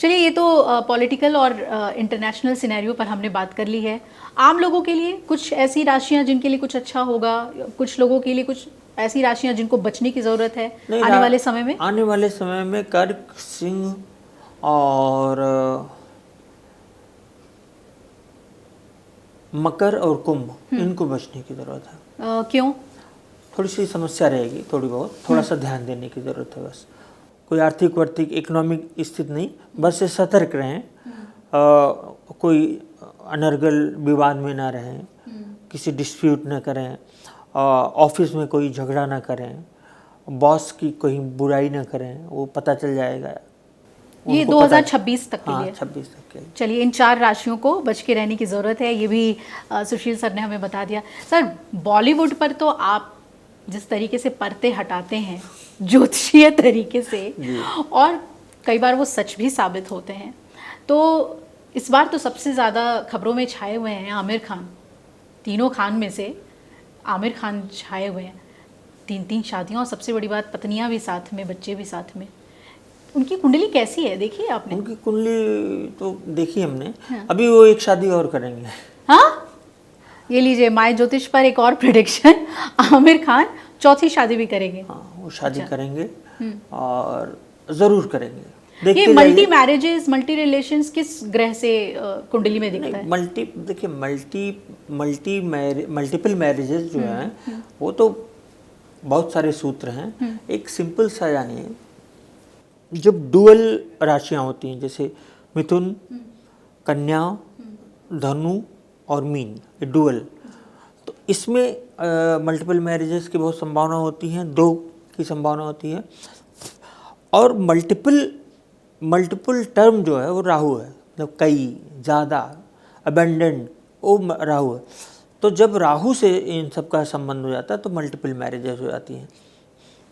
चलिए, ये तो पॉलिटिकल और इंटरनेशनल सिनेरियो पर हमने बात कर ली है। आम लोगों के लिए कुछ ऐसी राशियां जिनके लिए कुछ अच्छा होगा, कुछ लोगों के लिए कुछ ऐसी राशियां जिनको बचने की ज़रूरत है आने वाले समय में? आने वाले समय में कर्क, सिंह और मकर और कुंभ, इनको बचने की ज़रूरत है। क्यों? थोड़ी सी समस्या रहेगी, थोड़ी बहुत, थोड़ा सा ध्यान देने की ज़रूरत है बस। कोई आर्थिक वर्थिक इकोनॉमिक स्थिति नहीं, बस ये सतर्क रहें, कोई अनर्गल विवाद में ना रहें, किसी डिस्प्यूट ना करें, ऑफिस में कोई झगड़ा ना करें, बॉस की कोई बुराई ना करें, वो पता चल जाएगा। ये 2026 तक के लिए? 26 तक के लिए। चलिए, इन 4 राशियों को बच के रहने की ज़रूरत है, ये भी सुशील सर ने हमें बता दिया। सर, बॉलीवुड पर तो आप जिस तरीके से पर्दे हटाते हैं ज्योतिषीय तरीके से, और कई बार वो सच भी साबित होते हैं, तो इस बार तो सबसे ज़्यादा खबरों में छाए हुए हैं आमिर खान। तीनों खान में से आमिर खान छाए हुए हैं, 3-3 शादियाँ, और सबसे बड़ी बात पत्नियाँ भी साथ में, बच्चे भी साथ में। उनकी कुंडली कैसी है, देखी है आपने? उनकी कुंडली तो देखी हमने। हाँ। अभी वो एक शादी और करेंगे। हाँ, ये लीजिए, माय ज्योतिष पर एक और प्रेडिक्शन, आमिर खान चौथी शादी भी करेंगे। हाँ, वो शादी करेंगे और ज़रूर करेंगे। ये मल्टी मैरिजेस, मल्टी रिलेशंस किस ग्रह से कुंडली में दिखता है? मल्टीपल मैरिजेस जो हैं वो तो बहुत सारे सूत्र हैं। एक सिंपल सा जानिए, जब डुअल राशियां होती हैं, जैसे मिथुन, कन्या, धनु और मीन, ये डुअल, तो इसमें मल्टीपल मैरिजेस की बहुत संभावना होती हैं, 2 की संभावना होती है। और मल्टीपल टर्म जो है वो राहु है, मतलब कई, ज़्यादा, अबेंडेंट, वो राहु है। तो जब राहु से इन सब का संबंध हो जाता है तो मल्टीपल मैरिजेस हो जाती हैं।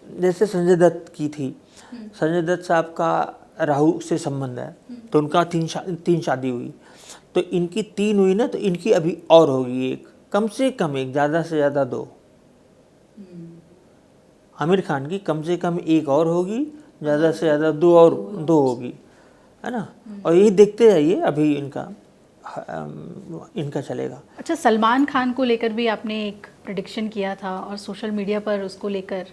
जैसे संजय दत्त की थी, संजय दत्त साहब का राहु से संबंध है, तो उनका 3 शादी हुई, तो इनकी 3 हुई ना, तो इनकी अभी और होगी एक, कम से कम एक, ज़्यादा से ज़्यादा 2। आमिर खान की कम से कम एक और होगी, ज़्यादा से ज़्यादा 2 होगी, है ना। और यही देखते जाइए, अभी इनका चलेगा। अच्छा, सलमान खान को लेकर भी आपने एक प्रेडिक्शन किया था और सोशल मीडिया पर उसको लेकर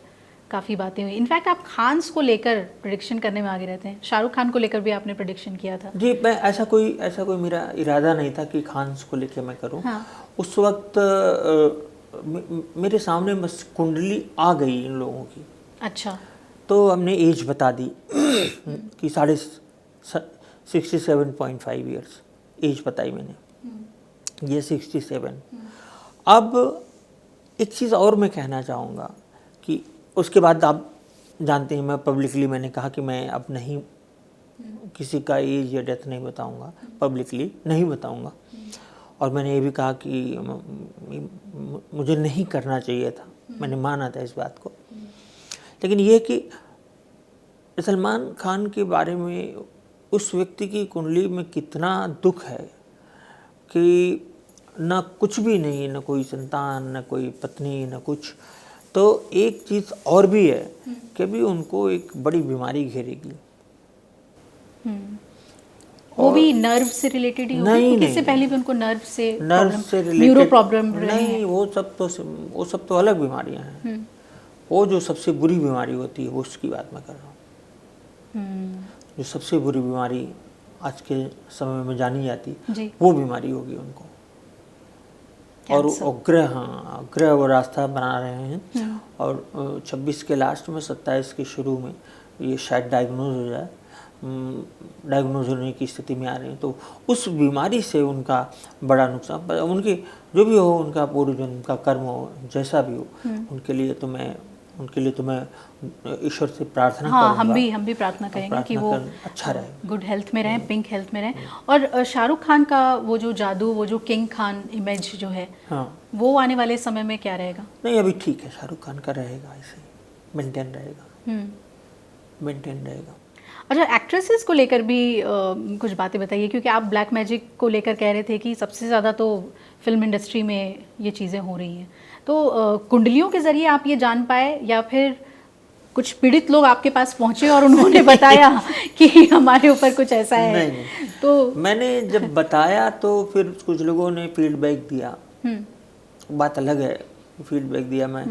काफ़ी बातें हुई। इनफैक्ट आप खान्स को लेकर प्रेडिक्शन करने में आगे रहते हैं। शाहरुख खान को लेकर भी आपने प्रेडिक्शन किया था। जी, मैं ऐसा कोई मेरा इरादा नहीं था कि खान्स को लेकर मैं करूं। हाँ। उस वक्त मेरे सामने बस कुंडली आ गई इन लोगों की। अच्छा। तो हमने एज बता दी कि 67.5 ईयर्स एज बताई मैंने, ये 67। अब एक चीज़ और मैं कहना चाहूँगा कि उसके बाद आप जानते हैं, मैं पब्लिकली मैंने कहा कि मैं अब नहीं किसी का एज या डेथ नहीं बताऊँगा, पब्लिकली नहीं बताऊँगा। और मैंने ये भी कहा कि मुझे नहीं करना चाहिए था, मैंने माना था इस बात को। लेकिन ये कि सलमान खान के बारे में उस व्यक्ति की कुंडली में कितना दुख है कि ना कुछ भी नहीं, ना कोई संतान, ना कोई पत्नी, ना कुछ। तो एक चीज़ और भी है कि अभी उनको एक बड़ी बीमारी घेरेगी। वो भी नर्व से रिलेटेड ही होगी? नहीं, इससे पहले भी उनको नर्व से रिलेटेड न्यूरो प्रॉब्लम नहीं, वो सब तो अलग बीमारियां हैं। वो जो सबसे बुरी बीमारी होती है वो उसकी बात मैं कर रहा हूँ। जो सबसे बुरी बीमारी आज के समय में जानी जाती, वो बीमारी होगी उनको। और ग्रह वो रास्ता बना रहे हैं, और 26 के लास्ट में, 27 के शुरू में ये शायद डायग्नोज हो जाए, डायग्नोज होने की स्थिति में आ रहे हैं। तो उस बीमारी से उनका बड़ा नुकसान, उनके जो भी हो, उनका पूर्व जन्म का कर्म हो, जैसा भी हो, उनके लिए तो मैं ईश्वर से प्रार्थना करूंगा। हम भी प्रार्थना करेंगे कि वो अच्छा रहे, गुड हेल्थ में रहें, पिंक हेल्थ में रहें। और शाहरुख खान का वो जो जादू, वो जो किंग खान इमेज जो है, वो आने वाले समय में क्या रहेगा? नहीं, अभी ठीक है, शाहरुख खान का रहेगा, ऐसे मेंटेन रहेगा। अच्छा, एक्ट्रेसेस को लेकर भी कुछ बातें बताइए, क्योंकि आप ब्लैक मैजिक को लेकर कह रहे थे कि सबसे ज़्यादा तो फिल्म इंडस्ट्री में ये चीज़ें हो रही हैं। तो कुंडलियों के ज़रिए आप ये जान पाए, या फिर कुछ पीड़ित लोग आपके पास पहुंचे और उन्होंने बताया कि हमारे ऊपर कुछ ऐसा है? नहीं, तो मैंने जब बताया तो फिर कुछ लोगों ने फीडबैक दिया, बात अलग है, फीडबैक दिया, मैं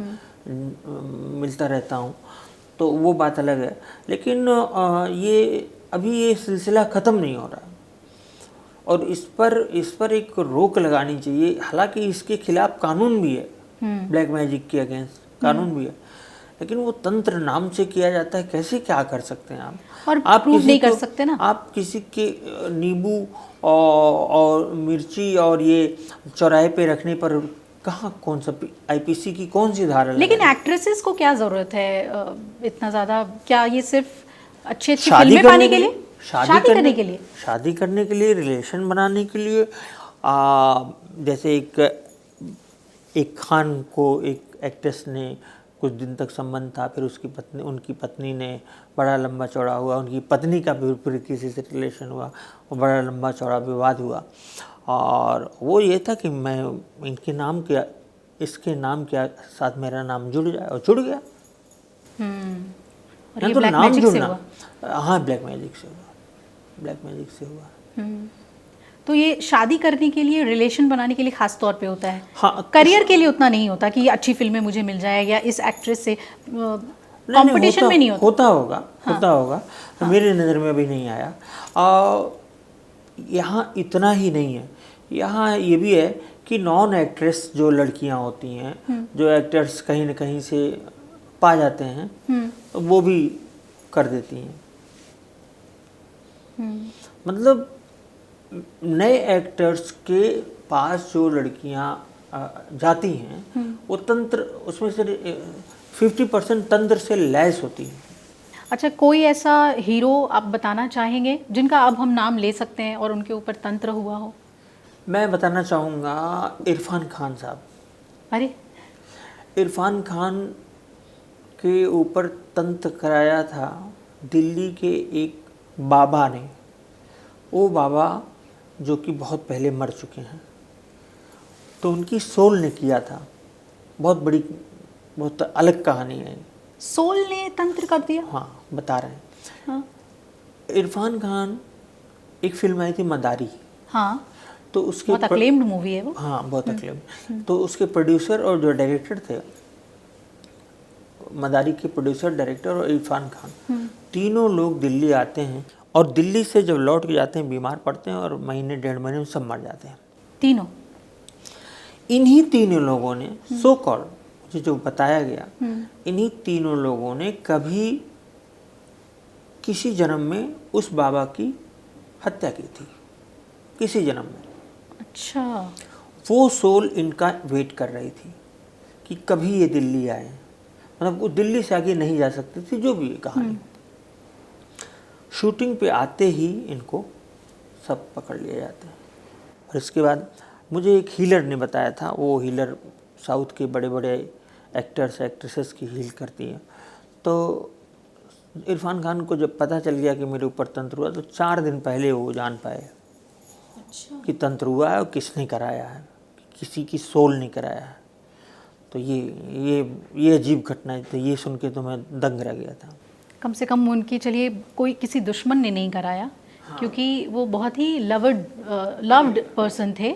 मिलता रहता हूँ तो वो बात अलग है, लेकिन ये अभी ये सिलसिला ख़त्म नहीं हो रहा और इस पर एक रोक लगानी चाहिए। हालांकि इसके खिलाफ कानून भी है, ब्लैक मैजिक के अगेंस्ट कानून भी है, लेकिन वो तंत्र नाम से किया जाता है, कैसे क्या कर सकते हैं आप? और आप प्रूव नहीं कर सकते ना। आप किसी के नींबू और मिर्ची और ये चौराहे पे रखने पर कहाँ, कौन सा आईपीसी की कौन सी धारा? लेकिन एक्ट्रेसेस को क्या जरूरत है इतना ज्यादा? क्या ये सिर्फ अच्छी शादी फिल्में पाने के लिए, शादी करने के लिए, शादी करने के लिए, रिलेशन बनाने के लिए? जैसे एक खान को एक एक्ट्रेस ने कुछ दिन तक संबंध था, फिर उनकी पत्नी ने बड़ा लंबा चौड़ा हुआ, उनकी पत्नी का फिर किसी से रिलेशन हुआ और बड़ा लंबा चौड़ा विवाद हुआ और वो ये था कि मैं इसके नाम के साथ मेरा नाम जुड़ जाए, और जुड़ गया। और ये ब्लैक मैजिक से हुआ? हाँ, ब्लैक मैजिक से हुआ। तो ये शादी करने के लिए, रिलेशन बनाने के लिए खास तौर पे होता है। हाँ, करियर के लिए उतना नहीं होता कि अच्छी फिल्में मुझे मिल जाए या इस एक्ट्रेस से कंपटीशन में नहीं होता। होता होगा। तो मेरी नज़र में अभी नहीं आया। यहाँ इतना ही नहीं है, यहाँ ये भी है कि नॉन एक्ट्रेस जो लड़कियाँ होती हैं, जो एक्टर्स कहीं न कहीं से पा जाते हैं, वो भी कर देती हैं। मतलब नए एक्टर्स के पास जो लड़कियां जाती हैं, वो तंत्र, उसमें से 50% तंत्र से लैस होती है। अच्छा, कोई ऐसा हीरो आप बताना चाहेंगे जिनका अब हम नाम ले सकते हैं और उनके ऊपर तंत्र हुआ हो? मैं बताना चाहूँगा इरफान खान साहब। अरे, इरफान खान के ऊपर तंत्र कराया था दिल्ली के एक बाबा ने। वो बाबा जो कि बहुत पहले मर चुके हैं, तो उनकी सोल ने किया था। बहुत अलग कहानी है। सोल ने तंत्र कर दिया? हाँ, बता रहे हैं। हाँ। इरफान खान, एक फिल्म आई थी मदारी। हाँ, तो उसके बहुत अक्लेम्ड मूवी है वो। हाँ, बहुत अक्लेम्ड। तो उसके प्रोड्यूसर और जो डायरेक्टर थे, मदारी के प्रोड्यूसर, डायरेक्टर और इरफान खान, तीनों लोग दिल्ली आते हैं और दिल्ली से जब लौट के जाते हैं बीमार पड़ते हैं और महीने 1.5 महीने में सब मर जाते हैं तीनों। इन्हीं तीनों लोगों ने, सो कॉल्ड, मुझे जो बताया गया, इन्हीं तीनों लोगों ने कभी किसी जन्म में उस बाबा की हत्या की थी, किसी जन्म में। अच्छा। वो सोल इनका वेट कर रही थी कि कभी ये दिल्ली आए, मतलब वो दिल्ली से आगे नहीं जा सकती थी, जो भी कहानी। शूटिंग पे आते ही इनको सब पकड़ लिए जाते हैं। और इसके बाद मुझे एक हीलर ने बताया था, वो हीलर साउथ के बड़े बड़े एक्टर्स एक्ट्रेसेस की हील करती हैं। तो इरफान खान को जब पता चल गया कि मेरे ऊपर तंत्र हुआ, तो 4 दिन पहले वो जान पाए कि तंत्र हुआ है और किसने कराया है, किसी की सोल ने कराया है। तो ये अजीब घटना है। तो ये सुन के तो मैं दंग रह गया था। कम से कम उनकी, चलिए, कोई किसी दुश्मन ने नहीं कराया। हाँ। क्योंकि वो बहुत ही लव्ड पर्सन थे।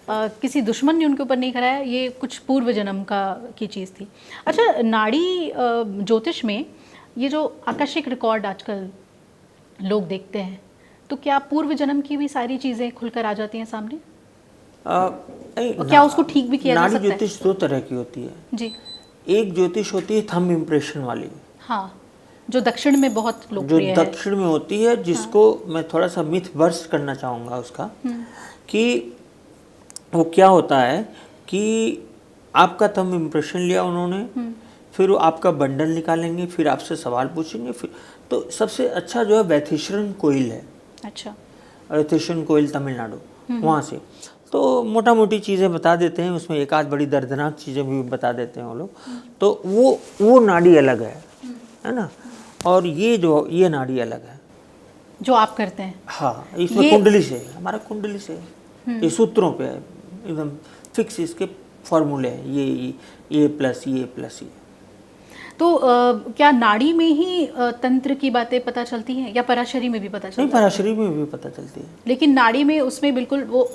किसी दुश्मन ने उनके ऊपर नहीं कराया, ये कुछ पूर्व जन्म की चीज़ थी। अच्छा, नाड़ी ज्योतिष में ये जो आकस्मिक रिकॉर्ड आजकल लोग देखते हैं, तो क्या पूर्व जन्म की भी सारी चीज़ें खुलकर आ जाती हैं सामने? और क्या उसको ठीक भी किया जा सकता है? नाड़ी ज्योतिष 2 तरह की होती है जी। एक ज्योतिष होती है थंब इम्प्रेशन वाली। हाँ, जो दक्षिण में बहुत लोकप्रिय है। जो दक्षिण में होती है, जिसको मैं थोड़ा सा मिथ बर्स्ट करना चाहूँगा उसका, कि वो क्या होता है कि आपका थंब इम्प्रेशन लिया उन्होंने, फिर वो आपका बंडल निकालेंगे, फिर आपसे सवाल पूछेंगे, फिर तो सबसे अच्छा जो है वैथिश्रन कोयल है। अच्छा। वैथिश्रन कोयल तमिलनाडु, वहाँ से तो मोटा मोटी चीज़ें बता देते हैं, उसमें एक आध बड़ी दर्दनाक चीज़ें भी बता देते हैं वो लोग। तो वो नाड़ी अलग है ना, और ये नाड़ी अलग है जो आप करते हैं। हाँ, इसमें कुंडली से, हमारा कुंडली से, ये सूत्रों पे है, एकदम फिक्स इसके फॉर्मूले हैं, ये प्लस ये। तो क्या नाड़ी में ही तंत्र की बातें पता चलती हैं या पराशरी में भी पता चलती नहीं, है? पराशरी में भी पता चलती है। लेकिन नाड़ी में उसमें बिल्कुल वो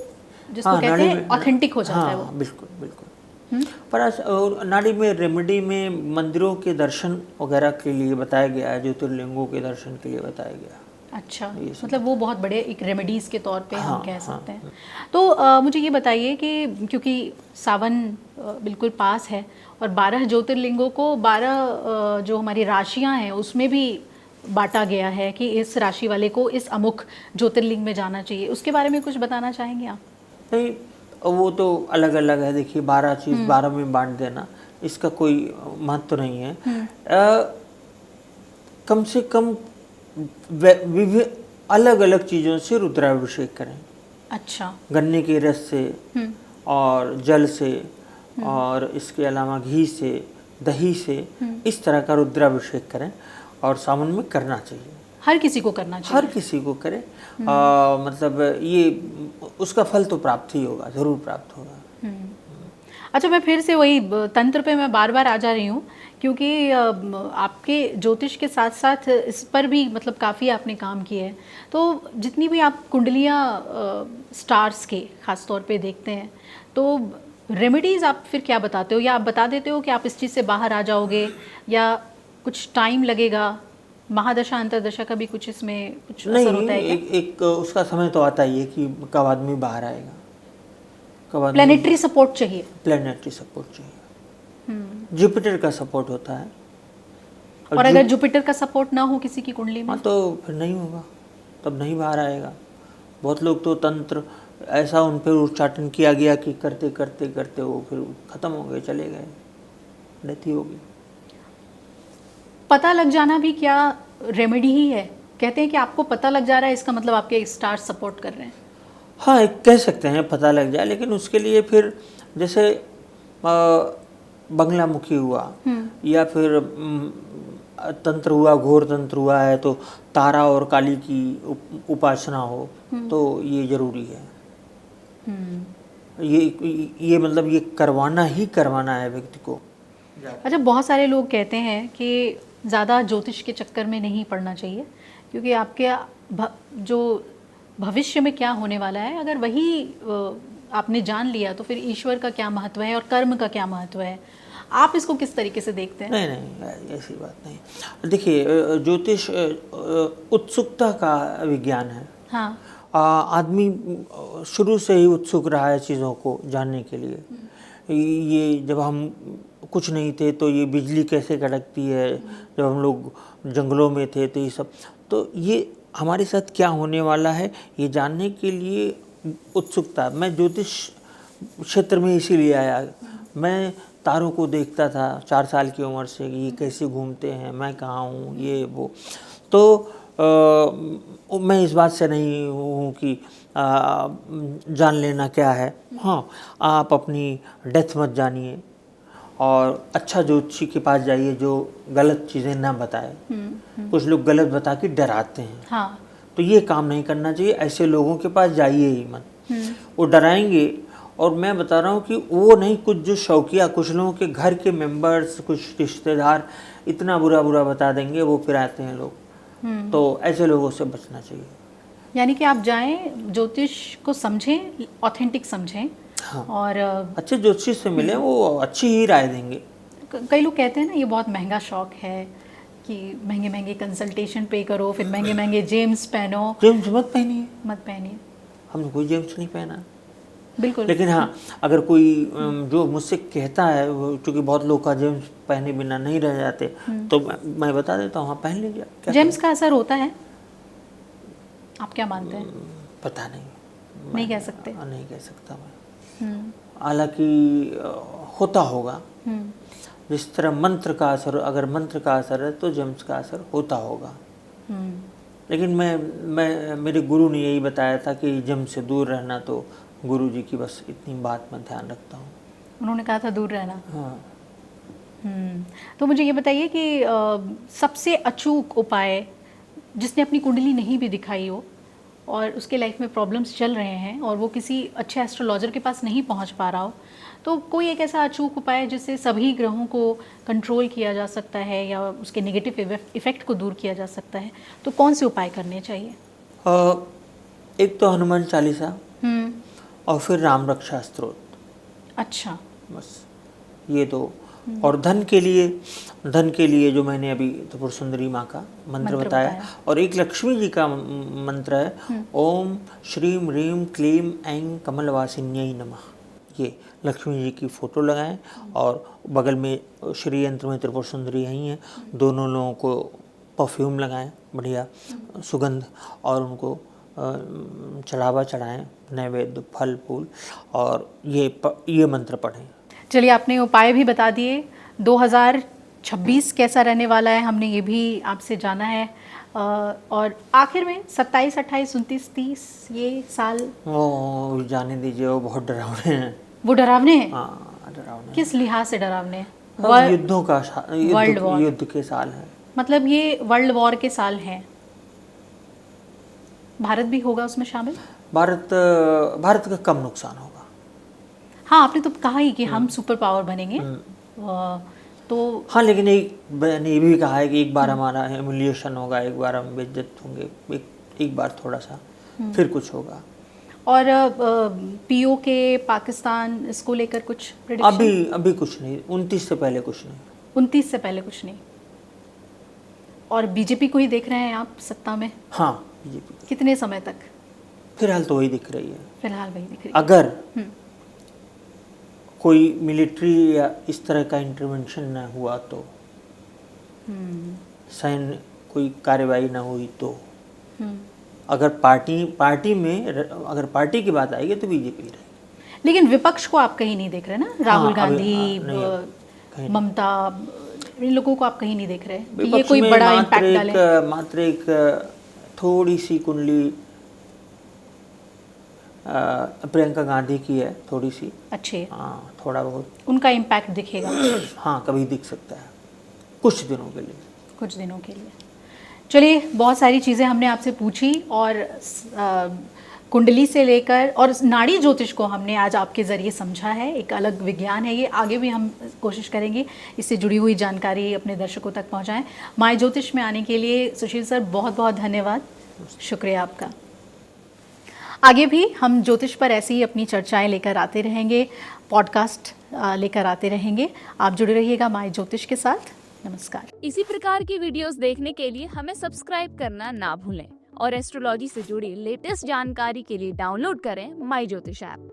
जिसको हाँ, कहते नाड़ी हैं में ऑथेंटिक हो जाता है हाँ, वो। बिल्कुल बिल्कुल। और नाड़ी में रेमेडी में मंदिरों के दर्शन वगैरह के लिए बताया गया है, ज्योतिर्लिंगों के दर्शन के लिए बताया गया है। अच्छा, ये सब मतलब वो बहुत बड़े एक रेमेडीज़ के तौर पे हम हाँ, कह हाँ। सकते हैं। तो मुझे ये बताइए कि क्योंकि सावन बिल्कुल पास है और 12 ज्योतिर्लिंगों को 12 जो हमारी राशियां हैं उसमें भी बांटा गया है कि इस राशि वाले को इस अमुक ज्योतिर्लिंग में जाना चाहिए, उसके बारे में कुछ बताना चाहेंगे आप? नहीं, वो तो अलग अलग है। देखिए, 12 चीज़ 12 में बांट देना, इसका कोई महत्व नहीं है। कम से कम अलग अलग चीज़ों से रुद्राभिषेक करें। अच्छा। गन्ने के रस से और जल से और इसके अलावा घी से, दही से, इस तरह का रुद्राभिषेक करें और सावन में करना चाहिए। हर किसी को करना चाहिए? हर किसी को करें। मतलब ये उसका फल तो प्राप्त ही होगा, ज़रूर प्राप्त होगा। अच्छा, मैं फिर से वही तंत्र पे मैं बार बार आ जा रही हूँ क्योंकि आपके ज्योतिष के साथ साथ इस पर भी मतलब काफ़ी आपने काम किया है। तो जितनी भी आप कुंडलियाँ स्टार्स के ख़ास तौर पे देखते हैं, तो रेमेडीज़ आप फिर क्या बताते हो, या आप बता देते हो कि आप इस चीज़ से बाहर आ जाओगे या कुछ टाइम लगेगा? महादशा अंतरदशा का भी कुछ इसमें कुछ असर होता है क्या? एक उसका समय तो आता ही है कि कब आदमी बाहर आएगा, कब आदमी। प्लेनेटरी सपोर्ट चाहिए? प्लेनेटरी सपोर्ट चाहिए, जुपिटर का सपोर्ट होता है। और अगर जुपिटर का सपोर्ट ना हो किसी की कुंडली में? हाँ, तो फिर नहीं होगा, तब नहीं बाहर आएगा। बहुत लोग तो तंत्र ऐसा उन पर उच्चाटन किया गया कि करते करते करते वो फिर ख़त्म हो गए, चले गए, डेथ ही होगी। पता लग जाना भी क्या रेमेडी ही है? कहते हैं कि आपको पता लग जा रहा है, इसका मतलब आपके स्टार सपोर्ट कर रहे हैं। हाँ, एक कह सकते हैं पता लग जाए, लेकिन उसके लिए फिर जैसे बंगलामुखी हुआ या फिर तंत्र हुआ, घोर तंत्र हुआ है, तो तारा और काली की उपासना हो, तो ये जरूरी है। ये मतलब ये करवाना ही करवाना है व्यक्ति को। अच्छा, बहुत सारे लोग कहते हैं कि ज़्यादा ज्योतिष के चक्कर में नहीं पड़ना चाहिए क्योंकि आपके जो भविष्य में क्या होने वाला है, अगर वही आपने जान लिया तो फिर ईश्वर का क्या महत्व है और कर्म का क्या महत्व है। आप इसको किस तरीके से देखते हैं? नहीं, ऐसी बात नहीं। देखिए, ज्योतिष उत्सुकता का विज्ञान है। हाँ। आदमी शुरू से ही उत्सुक रहा है चीज़ों को जानने के लिए। ये जब हम कुछ नहीं थे तो ये बिजली कैसे कड़कती है, जब हम लोग जंगलों में थे तो ये सब, तो ये हमारे साथ क्या होने वाला है ये जानने के लिए उत्सुकता। मैं ज्योतिष क्षेत्र में इसीलिए आया। मैं तारों को देखता था 4 साल की उम्र से, ये कैसे घूमते हैं, मैं कहाँ हूँ, ये वो। तो मैं इस बात से नहीं हूँ कि जान लेना क्या है। हाँ, आप अपनी डेथ मत जानिए और अच्छा ज्योतिषी के पास जाइए जो गलत चीज़ें ना बताए। कुछ लोग गलत बता के डराते हैं। हाँ। तो ये काम नहीं करना चाहिए, ऐसे लोगों के पास जाइए ही मत। वो डराएंगे, और मैं बता रहा हूँ कि वो नहीं, कुछ जो शौकिया, कुछ लोगों के घर के मेंबर्स, कुछ रिश्तेदार इतना बुरा बुरा बता देंगे, वो फिर आते हैं लोग। तो ऐसे लोगों से बचना चाहिए। यानी कि आप जाएं, ज्योतिष को समझें, ऑथेंटिक समझें। हाँ, और अच्छे ज्योतिषी से मिले, वो अच्छी ही राय देंगे। कई लोग कहते हैं ना ये बहुत महंगा शौक है कि महंगे महंगे कंसल्टेशन पे करो, फिर महंगे महंगे जेम्स पहनो। जेम्स मत पहनिए, मत पहनिए। हमने कोई जेम्स नहीं पहना, बिल्कुल। लेकिन हाँ, अगर कोई जो मुझसे कहता है, क्योंकि बहुत लोग का जेम्स पहने बिना नहीं रह जाते, तो मैं बता देता हूँ, हाँ पहन लीजिए। जेम्स का असर होता है? आप क्या मानते हैं? पता नहीं, नहीं कह सकते। नहीं कह सकता मैं। हालांकि होता होगा। जिस तरह मंत्र का असर, अगर मंत्र का असर है तो जेम्स का असर होता होगा। लेकिन मैं मेरे गुरु ने यही बताया था कि जेम्स से दूर रहना, तो गुरु जी की बस इतनी बात मैं ध्यान रखता हूँ। उन्होंने कहा था दूर रहना। हाँ। तो मुझे ये बताइए कि सबसे अचूक उपाय, जिसने अपनी कुंडली नहीं भी दिखाई हो और उसके लाइफ में प्रॉब्लम्स चल रहे हैं और वो किसी अच्छे एस्ट्रोलॉजर के पास नहीं पहुंच पा रहा हो, तो कोई एक ऐसा अचूक उपाय जिससे सभी ग्रहों को कंट्रोल किया जा सकता है या उसके नेगेटिव इफेक्ट को दूर किया जा सकता है, तो कौन से उपाय करने चाहिए? एक तो हनुमान चालीसा और फिर राम रक्षा स्तोत्र। अच्छा। बस ये दो। और धन के लिए जो मैंने अभी त्रिपुर सुंदरी माँ का मंत्र बताया, और एक लक्ष्मी जी का मंत्र है, ओम श्रीम ह्रीम क्लीम ऐं कमलवासिन्यै नमः। ये लक्ष्मी जी की फोटो लगाएं और बगल में श्री यंत्र में त्रिपुर सुंदरी यहीं है, दोनों लोगों को परफ्यूम लगाएं बढ़िया सुगंध, और उनको चढ़ावा चढ़ाएं, नैवेद्य फल फूल, और ये मंत्र पढ़ें। चलिए, आपने उपाय भी बता दिए। 2026 कैसा रहने वाला है हमने ये भी आपसे जाना है, और आखिर में 27, 28, 29, 30 ये साल वो जाने दीजिए, वो बहुत डरावने हैं। वो डरावने हैं? हाँ, डरावने। किस लिहाज से डरावने हैं? युद्धों का युद्ध के साल है। मतलब ये वर्ल्ड वॉर के साल हैं। भारत भी होगा उसमें शामिल? भारत का कम नुकसान होगा। हाँ, आपने तो कहा ही कि हम सुपर पावर बनेंगे, तो हाँ, लेकिन मैंने ये भी कहा है कि एक बार हमारा ह्यूमिलिएशन होगा, एक बार हम बेइज्जत होंगे, एक बार थोड़ा सा, फिर कुछ होगा। और पीओके पाकिस्तान, इसको लेकर कुछ प्रेडिक्शन? अभी कुछ नहीं, 29 से पहले कुछ नहीं। 29 से पहले कुछ नहीं। और बीजेपी को ही देख रहे हैं आप सत्ता में? हाँ, बीजेपी। कितने समय तक? फिलहाल तो वही दिख रही है। फिलहाल वही दिख रही है। अगर कोई मिलिट्री या इस तरह का इंटरवेंशन ना हुआ तो, सैन्य कोई कार्रवाई ना हुई तो, अगर पार्टी में अगर पार्टी की बात आएगी तो बीजेपी रहेगी। लेकिन विपक्ष को आप कहीं नहीं देख रहे ना? राहुल गांधी, ममता, इन लोगों को आप कहीं नहीं देख रहे? ये कोई बड़ा इम्पैक्ट डाले? मात्र एक थोड़ी सी कुंडली प्रियंका गांधी की है, थोड़ी सी अच्छी। हाँ, थोड़ा बहुत उनका इम्पैक्ट दिखेगा। हाँ, कभी दिख सकता है, कुछ दिनों के लिए। चलिए, बहुत सारी चीज़ें हमने आपसे पूछी, और कुंडली से लेकर और नाड़ी ज्योतिष को हमने आज आपके ज़रिए समझा है। एक अलग विज्ञान है ये, आगे भी हम कोशिश करेंगे इससे जुड़ी हुई जानकारी अपने दर्शकों तक पहुंचाएं। माय ज्योतिष में आने के लिए सुशील सर बहुत बहुत धन्यवाद, शुक्रिया आपका। आगे भी हम ज्योतिष पर ऐसी ही अपनी चर्चाएं लेकर आते रहेंगे, पॉडकास्ट लेकर आते रहेंगे। आप जुड़े रहिएगा माय ज्योतिष के साथ। नमस्कार। इसी प्रकार की वीडियोस देखने के लिए हमें सब्सक्राइब करना ना भूलें, और एस्ट्रोलॉजी से जुड़ी लेटेस्ट जानकारी के लिए डाउनलोड करें माय ज्योतिष ऐप।